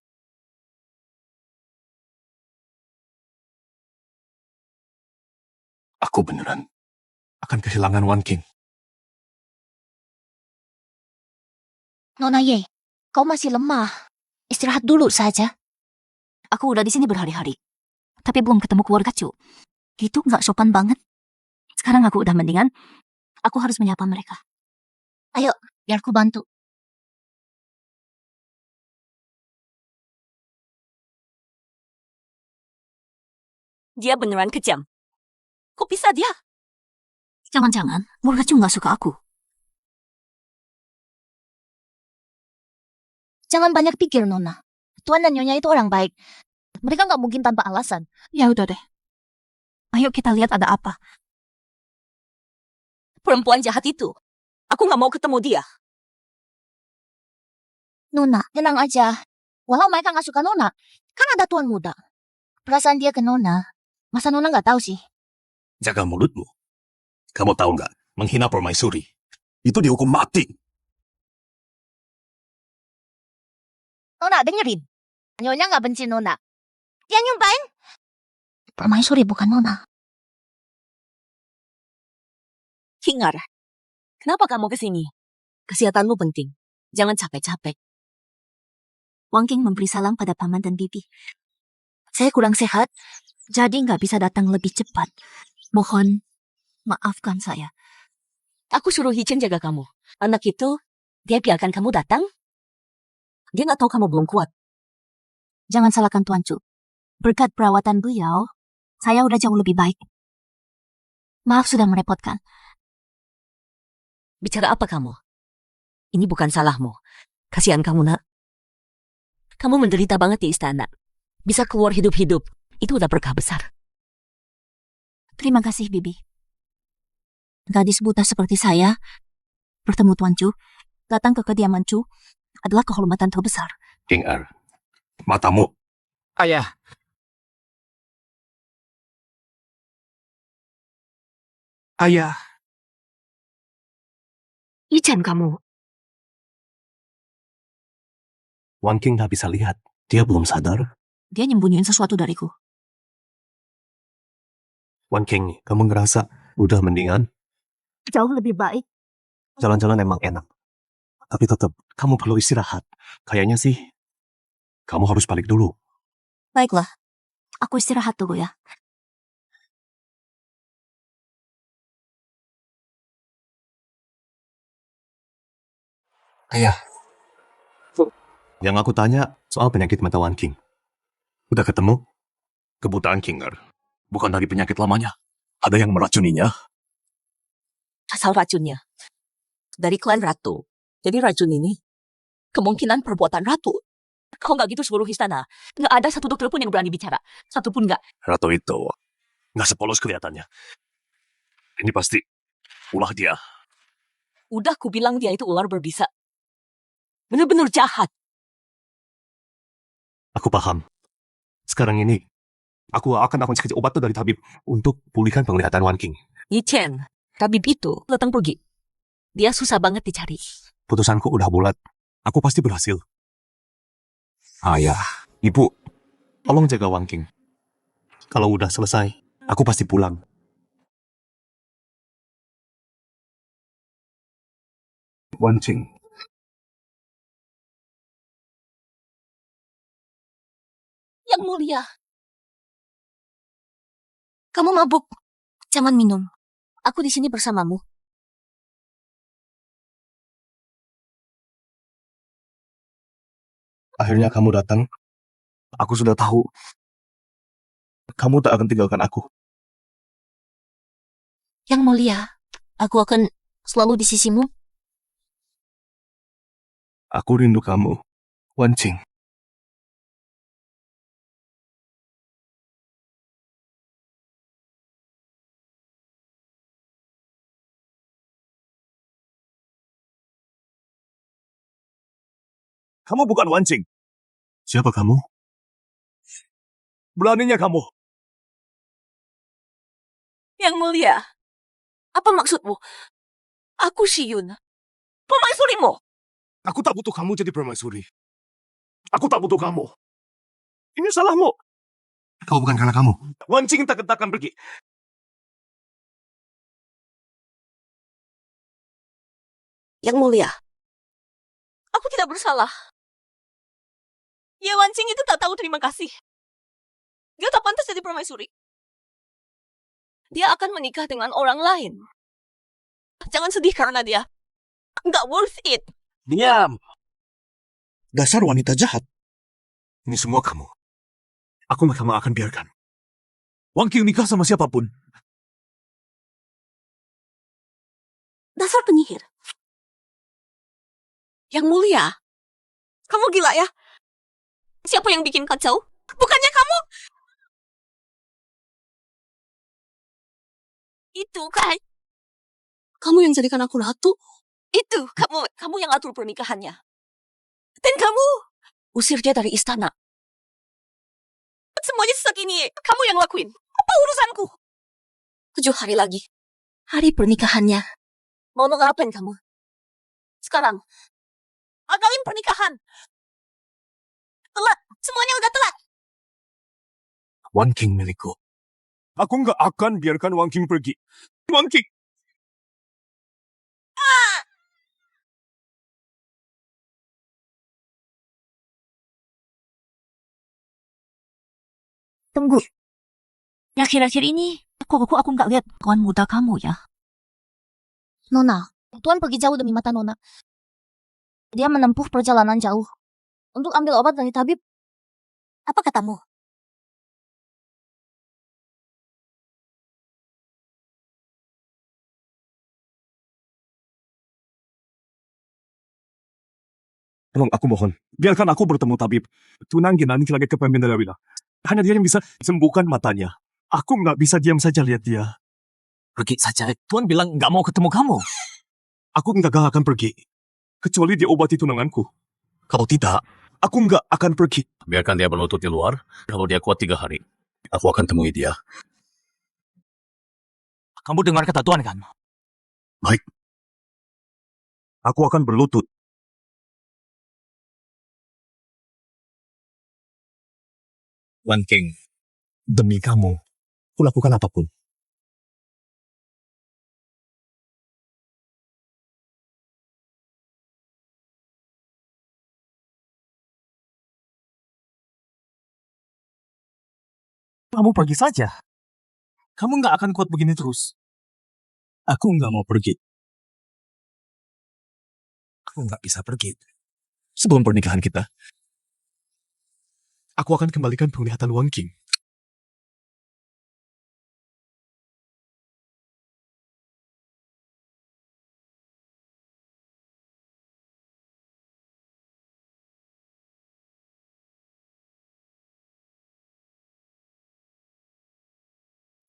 Aku beneran akan kehilangan Wan King. Nona Ye, kau masih lemah. Istirahat dulu saja. Aku udah di sini berhari-hari. Tapi belum ketemu keluarga Cu. Itu nggak sopan banget. Sekarang aku udah mendingan. Aku harus menyapa mereka. Ayo, biar ku bantu. Dia beneran kejam. Kok bisa dia? Jangan-jangan keluarga Cu nggak suka aku. Jangan banyak pikir, Nona. Tuan dan Nyonya itu orang baik. Mereka nggak mungkin tanpa alasan. Ya udah deh. Ayo kita lihat ada apa. Perempuan jahat itu. Aku nggak mau ketemu dia. Nona, tenang aja. Walau mereka nggak suka Nona, kan ada tuan muda. Perasaan dia ke Nona, masa Nona nggak tahu sih? Jaga mulutmu. Kamu tahu nggak, menghina permaisuri itu dihukum mati. Nona, dengerin. Nyonya nggak benci Nona. Dia nyumpain. Permaisuri bukan Nona. Hingar, kenapa kamu kesini? Kesehatanmu penting. Jangan capek-capek. Wang King memberi salam pada paman dan bibi. Saya kurang sehat, jadi nggak bisa datang lebih cepat. Mohon maafkan saya. Aku suruh Hichen jaga kamu. Anak itu, dia biarkan kamu datang? Dia nggak tahu kamu belum kuat. Jangan salahkan Tuan Cu. Berkat perawatan beliau, saya udah jauh lebih baik. Maaf sudah merepotkan. Bicara apa kamu? Ini bukan salahmu. Kasihan kamu, nak. Kamu menderita banget di istana. Bisa keluar hidup-hidup. Itu udah berkah besar. Terima kasih, Bibi. Gadis buta seperti saya, bertemu Tuan Cu, datang ke kediaman Cu, adalah kehormatan terbesar. King Er, matamu. Ayah, ayah, Hichen kamu. Wan King nggak bisa lihat. Dia belum sadar. Dia nyembunyiin sesuatu dariku. Wan King, kamu ngerasa udah mendingan? Jauh lebih baik. Jalan-jalan emang enak. Tapi tetap, kamu perlu istirahat. Kayaknya sih, kamu harus balik dulu. Baiklah, aku istirahat dulu ya. Ayah. Yang aku tanya soal penyakit mata Wan King. Udah ketemu? Kebutaan Kinger. Bukan dari penyakit lamanya. Ada yang meracuninya. Asal racunnya. Dari klan Ratu. Jadi racun ini kemungkinan perbuatan Ratu. Kalau nggak gitu seluruh istana, nggak ada satu dokter pun yang berani bicara. Satu pun nggak. Ratu itu nggak sepolos kelihatannya. Ini pasti ulah dia. Udah ku bilang dia itu ular berbisa. Bener-bener jahat. Aku paham. Sekarang ini, aku akan sekejap obat tuh dari tabib untuk pulihkan penglihatan Wan King. Yichen, tabib itu datang pergi. Dia susah banget dicari. Putusanku udah bulat. Aku pasti berhasil. Ayah, ibu, tolong jaga Wan King. Kalau udah selesai, aku pasti pulang. Wan King. Yang mulia. Kamu mabuk. Jangan minum. Aku di sini bersamamu. Akhirnya kamu datang. Aku sudah tahu. Kamu tak akan tinggalkan aku. Yang mulia, aku akan selalu di sisimu. Aku rindu kamu, Wan King. Kamu bukan Wan Qing. Siapa kamu? Beraninya kamu. Yang mulia. Apa maksudmu? Aku Shiyun. Permaisurimu. Aku tak butuh kamu jadi permaisuri. Aku tak butuh kamu. Ini salahmu. Kau bukan karena kamu. Wan Qing tak akan pergi. Yang mulia. Aku tidak bersalah. Ye Wan Qing itu tak tahu terima kasih. Dia tak pantas jadi permaisuri. Dia akan menikah dengan orang lain. Jangan sedih karena dia. Nggak worth it. Diam. Dasar wanita jahat. Ini semua kamu. Aku gak akan biarkan. Wan Qing nikah sama siapapun. Dasar penyihir. Yang mulia. Kamu gila ya? Siapa yang bikin kacau? Bukannya kamu? Itu kan? Kamu yang jadikan aku ratu? Itu, kamu yang atur pernikahannya. Dan kamu usir dia dari istana. Semuanya sejak ini, kamu yang lakuin. Apa urusanku? 7 hari lagi. Hari pernikahannya. Mau ngapain kamu? Sekarang. Gagalin pernikahan. Telat. Semuanya udah telat. Wan King milikku. Aku nggak akan biarkan Wan Qing pergi. Wan Qing. Tunggu. Akhir-akhir ini, aku nggak lihat kawan muda kamu ya. Nona, Tuan pergi jauh demi mata Nona. Dia menempuh perjalanan jauh untuk ambil obat dari tabib. Apa katamu? Tolong aku mohon. Biarkan aku bertemu tabib. Tunangin nanti lagi ke pemimpin Wila. Hanya dia yang bisa sembuhkan matanya. Aku nggak bisa diam saja lihat dia. Pergi saja. Tuan bilang nggak mau ketemu kamu. Aku nggak akan pergi. Kecuali dia obati tunanganku. Kalau tidak, aku nggak akan pergi. Biarkan dia berlutut di luar. Kalau dia kuat 3 hari, aku akan temui dia. Kamu dengar kata Tuan kan? Baik. Aku akan berlutut. Wan King, demi kamu, kulakukan apapun. Kamu pergi saja. Kamu nggak akan kuat begini terus. Aku nggak mau pergi. Aku nggak bisa pergi. Sebelum pernikahan kita, aku akan kembalikan penglihatan Wang King.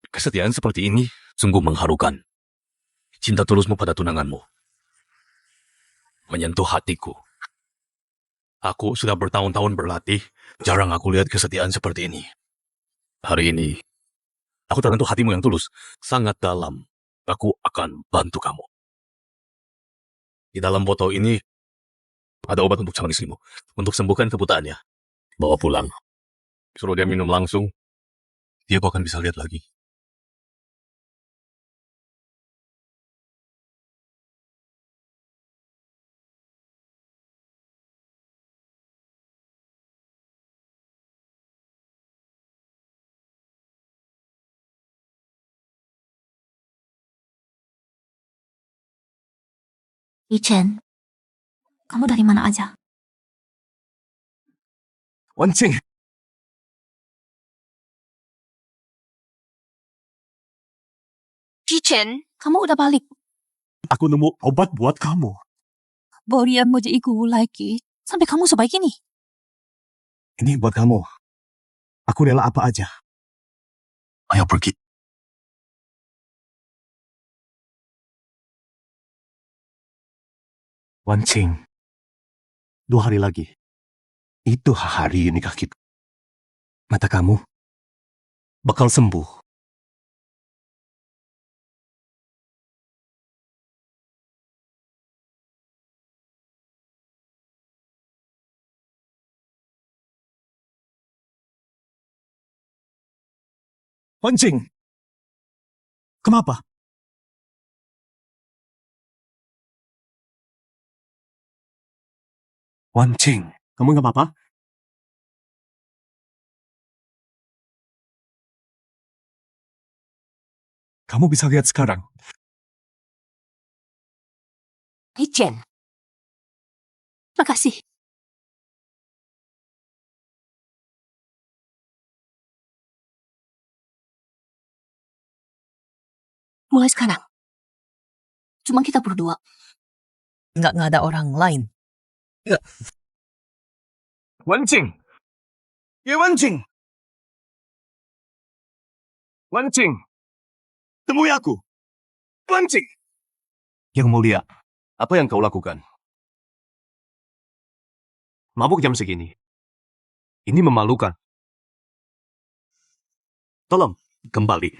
Kesetiaan seperti ini sungguh mengharukan. Cinta tulusmu pada tunanganmu menyentuh hatiku. Aku sudah bertahun-tahun berlatih, jarang aku lihat kesetiaan seperti ini. Hari ini, aku tersentuh hatimu yang tulus, sangat dalam. Aku akan bantu kamu. Di dalam botol ini, ada obat untuk calon istrimu, untuk sembuhkan kebutaannya. Bawa pulang. Suruh dia minum langsung, dia akan bisa lihat lagi. Ichen, kamu dari mana aja? Wan Ching, Ichen, Kamu udah balik. aku nemu obat buat kamu. Borian mau iku lagi. Sampai kamu sebaik ini. Ini buat kamu. Aku rela apa aja. Ayo pergi. Wan Ching, 2 hari lagi. Itu hari nikah kita. Mata kamu bakal sembuh. Wan Ching, kenapa? Wan Ching, kamu nggak apa-apa? Kamu bisa lihat sekarang. Ichen. Makasih. Mulai sekarang. Cuma kita berdua. Nggak ada orang lain. Wan Ching! Ya Wan Ching! Wan Ching! Temui aku! Wan Ching! Yang mulia, apa yang kau lakukan? Mabuk jam segini. Ini memalukan. Tolong, kembali.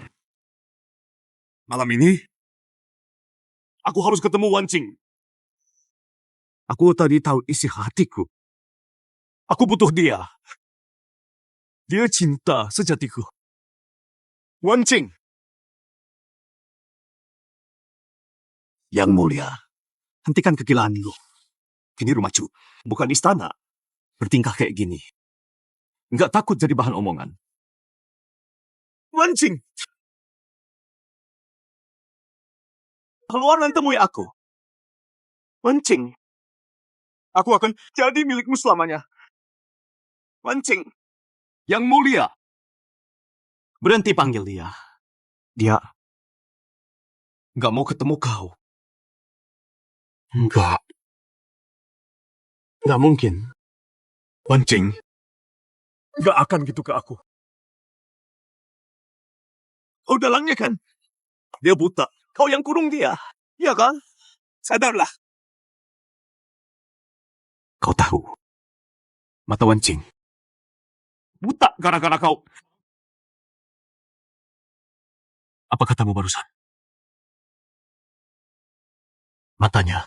Malam ini, aku harus ketemu Wan Ching. Aku tadi tahu isi hatiku. Aku butuh dia. Dia cinta sejatiku. Wan Ching. Yang mulia, hentikan kegilaan lu. Ini rumah Cu, bukan istana. Bertingkah kayak gini. Nggak takut jadi bahan omongan. Wan Ching. Keluar dan temui aku. Wan Ching. Aku akan jadi milikmu selamanya. Wan Ching. Yang mulia. Berhenti panggil dia. Dia nggak mau ketemu kau. Nggak mungkin. Wan Ching nggak akan gitu ke aku. Kau dalangnya kan? Dia buta. Kau yang kurung dia. Iya kan? Sadarlah. Kau tahu. Mata Wan Ching buta gara-gara kau. Apa katamu barusan? Matanya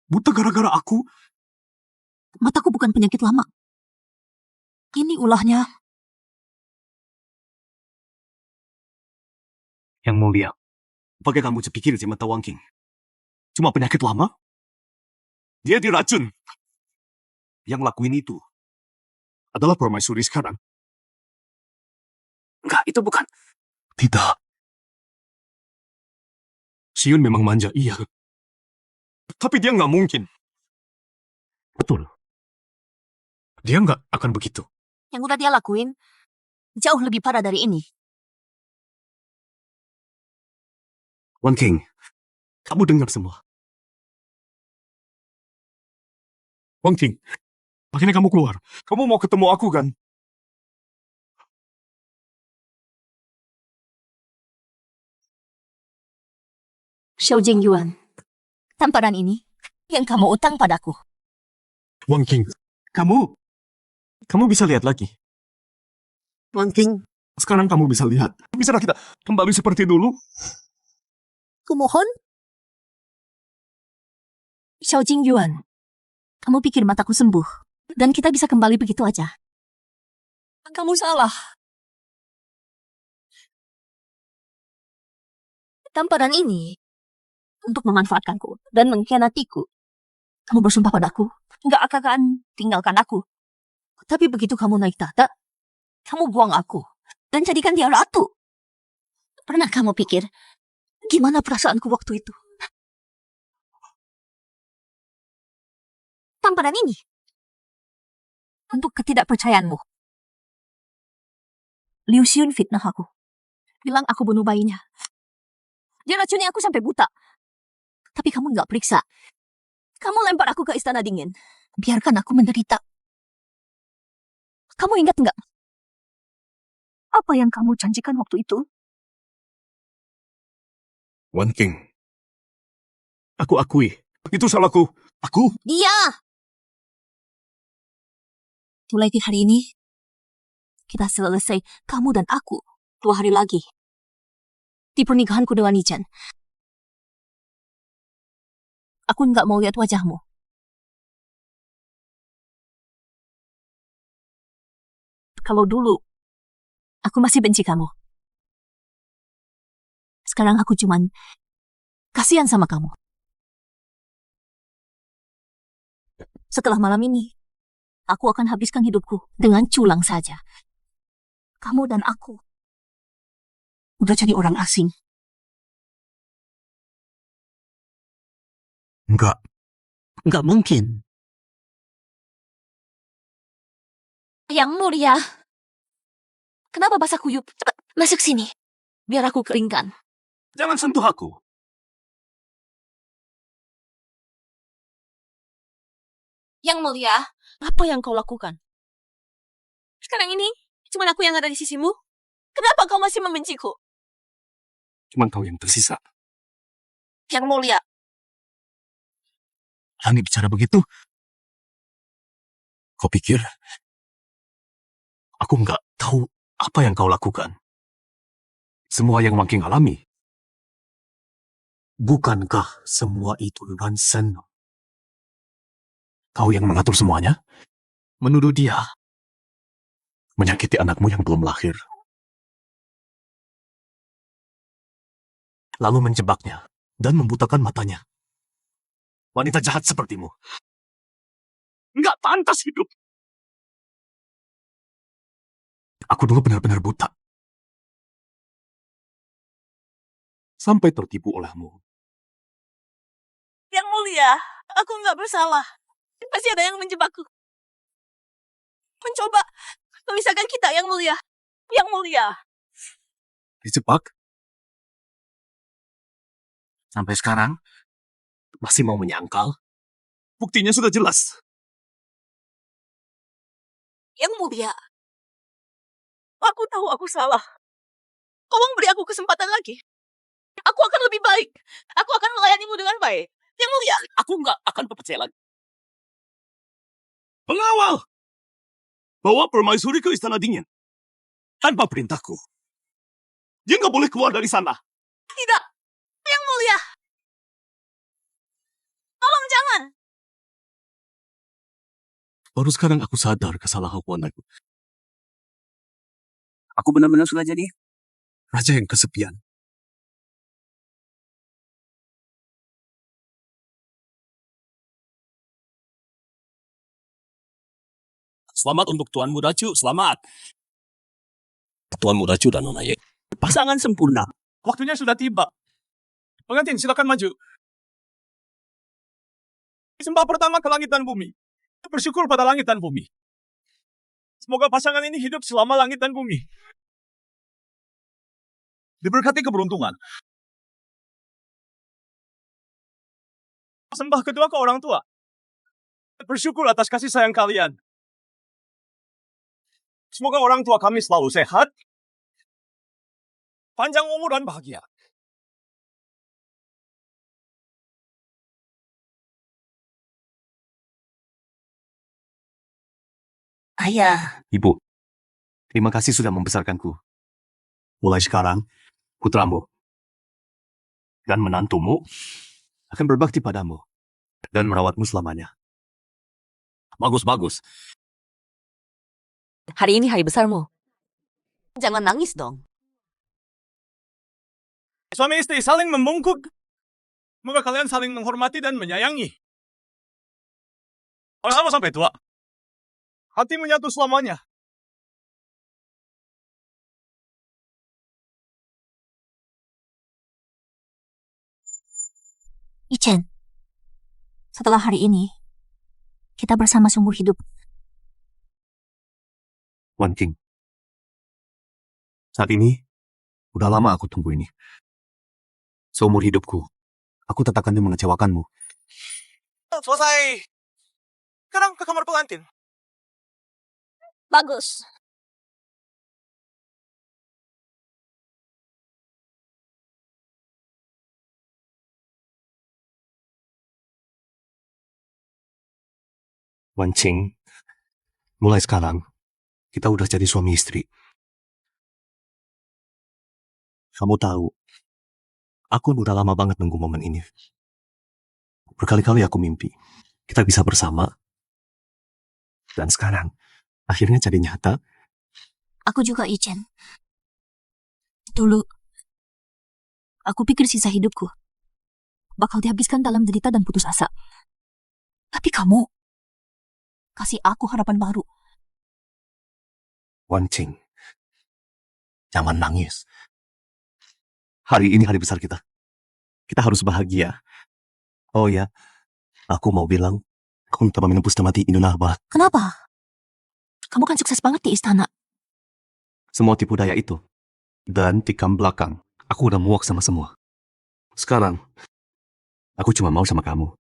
buta gara-gara aku. Mataku bukan penyakit lama. Ini ulahnya. Yang mulia, pakai kamu pikir si mata Wang King cuma penyakit lama? Dia diracun. Yang lakuin itu adalah permaisuri sekarang. Enggak, itu bukan. Tidak. Siun memang manja, iya. Tapi dia nggak mungkin. Betul. Dia nggak akan begitu. Yang udah dia lakuin jauh lebih parah dari ini. Wan King, kamu dengar semua. Wan King, makanya kamu keluar. Kamu mau ketemu aku kan? Xiao Jingyuan, tamparan ini yang kamu utang padaku. Wan King, kamu bisa lihat lagi. Wan King, sekarang kamu bisa lihat. Bisakah kita kembali seperti dulu? Kumohon? Xiao Jingyuan, kamu pikir mataku sembuh dan kita bisa kembali begitu aja? Kamu salah. Tamparan ini untuk memanfaatkanku dan mengkhianatiku. Kamu bersumpah padaku, nggak akan tinggalkan aku. Tapi begitu kamu naik tahta, kamu buang aku dan jadikan dia ratu. Pernah kamu pikir gimana perasaanku waktu itu? Tamparan ini untuk ketidakpercayaanmu. Liu Xiun fitnah aku. Bilang aku bunuh bayinya. Dia racuni aku sampai buta. Tapi kamu nggak periksa. Kamu lempar aku ke istana dingin. Biarkan aku menderita. Kamu ingat nggak? Apa yang kamu janjikan waktu itu? Wan King, aku akui. Itu salahku. Aku. Dia! Mulai di hari ini, kita selesai kamu dan aku 2 hari lagi. Di pernikahanku dengan Nichan. Aku nggak mau lihat wajahmu. Kalau dulu, aku masih benci kamu. Sekarang aku cuman kasihan sama kamu. Setelah malam ini, aku akan habiskan hidupku dengan culang saja. Kamu dan aku udah jadi orang asing. Enggak mungkin. Yang mulia, kenapa basah kuyup? Cepat, masuk sini. Biar aku keringkan. Jangan sentuh aku. Yang mulia, apa yang kau lakukan? Sekarang ini, cuma aku yang ada di sisimu. Kenapa kau masih membenciku? Cuma kau yang tersisa. Yang mulia, Berani bicara begitu? Kau pikir aku nggak tahu apa yang kau lakukan? Semua yang Wan King alami. Bukankah semua itu Ransen? Kau yang mengatur semuanya? Menuduh dia menyakiti anakmu yang belum lahir. Lalu menjebaknya dan membutakan matanya. Wanita jahat sepertimu nggak pantas hidup. Aku dulu benar-benar buta. Sampai tertipu olehmu. yang mulia, aku nggak bersalah. Pasti ada yang menjebakku. Mencoba memisahkan kita, yang mulia. Yang mulia. Dijebak? Sampai sekarang masih mau menyangkal? Buktinya sudah jelas. Yang mulia. Aku tahu aku salah. Tolong beri aku kesempatan lagi. Aku akan lebih baik. Aku akan melayanimu dengan baik. Yang mulia. Aku nggak akan percaya lagi. Pengawal! Bawa permaisuri ke istana dingin. Tanpa perintahku. Dia nggak boleh keluar dari sana. Tidak. Yang mulia. Tolong jangan. Baru sekarang aku sadar kesalahan aku. Aku benar-benar sudah jadi Raja yang kesepian. Selamat untuk Tuanmu Dacu, selamat. Tuanmu Dacu dan Nona Ye. pasangan sempurna. Waktunya sudah tiba. Pengantin, silakan maju. Sembah pertama ke langit dan bumi. Bersyukur pada langit dan bumi. Semoga pasangan ini hidup selama langit dan bumi. Diberkati keberuntungan. Sembah kedua ke orang tua. Bersyukur atas kasih sayang kalian. Semoga orang tua kami selalu sehat, panjang umur dan bahagia. Ayah, Ibu, terima kasih sudah membesarkanku. Mulai sekarang, putramu dan menantumu akan berbakti padamu dan merawatmu selamanya. Bagus. hari ini hari besarmu. Jangan nangis dong. Suami istri saling membungkuk. Semoga kalian saling menghormati dan menyayangi. Sama sampai tua. Hati menyatu selamanya. Ichen, setelah hari ini, kita bersama seumur hidup. Wan King, saat ini, udah lama aku tunggu ini. Seumur hidupku, aku tak akan mengecewakanmu. Selesai. Sekarang ke kamar pengantin. Bagus. Wan Ching, mulai sekarang, kita udah jadi suami istri. Kamu tahu, aku udah lama banget nunggu momen ini. Berkali-kali aku mimpi, kita bisa bersama. Dan sekarang, akhirnya jadi nyata. Aku juga, Ichen. Dulu, aku pikir sisa hidupku bakal dihabiskan dalam derita dan putus asa. Tapi kamu kasih aku harapan baru. Wan Ching, jangan nangis. Hari ini hari besar kita. Kita harus bahagia. Oh ya, aku mau bilang, aku minta menembus mati Indonahba. Kenapa? Kamu kan sukses banget di istana. Semua tipu daya itu. Dan tikam belakang, aku udah muak sama semua. Sekarang, aku cuma mau sama kamu.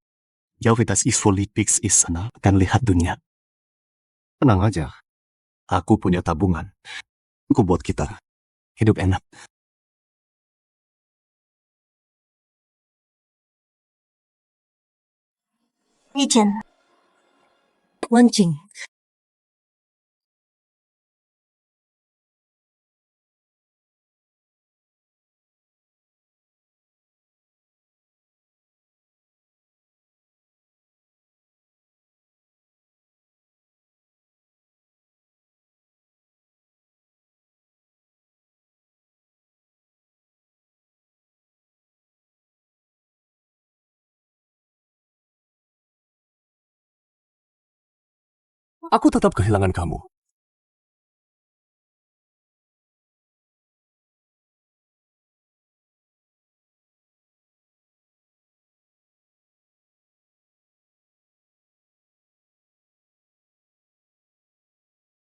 Jauh das is politics is sana akan lihat dunia. Tenang aja. Aku punya tabungan. Aku buat kita hidup enak. Ichen. Wan Ching. Aku tetap kehilangan kamu.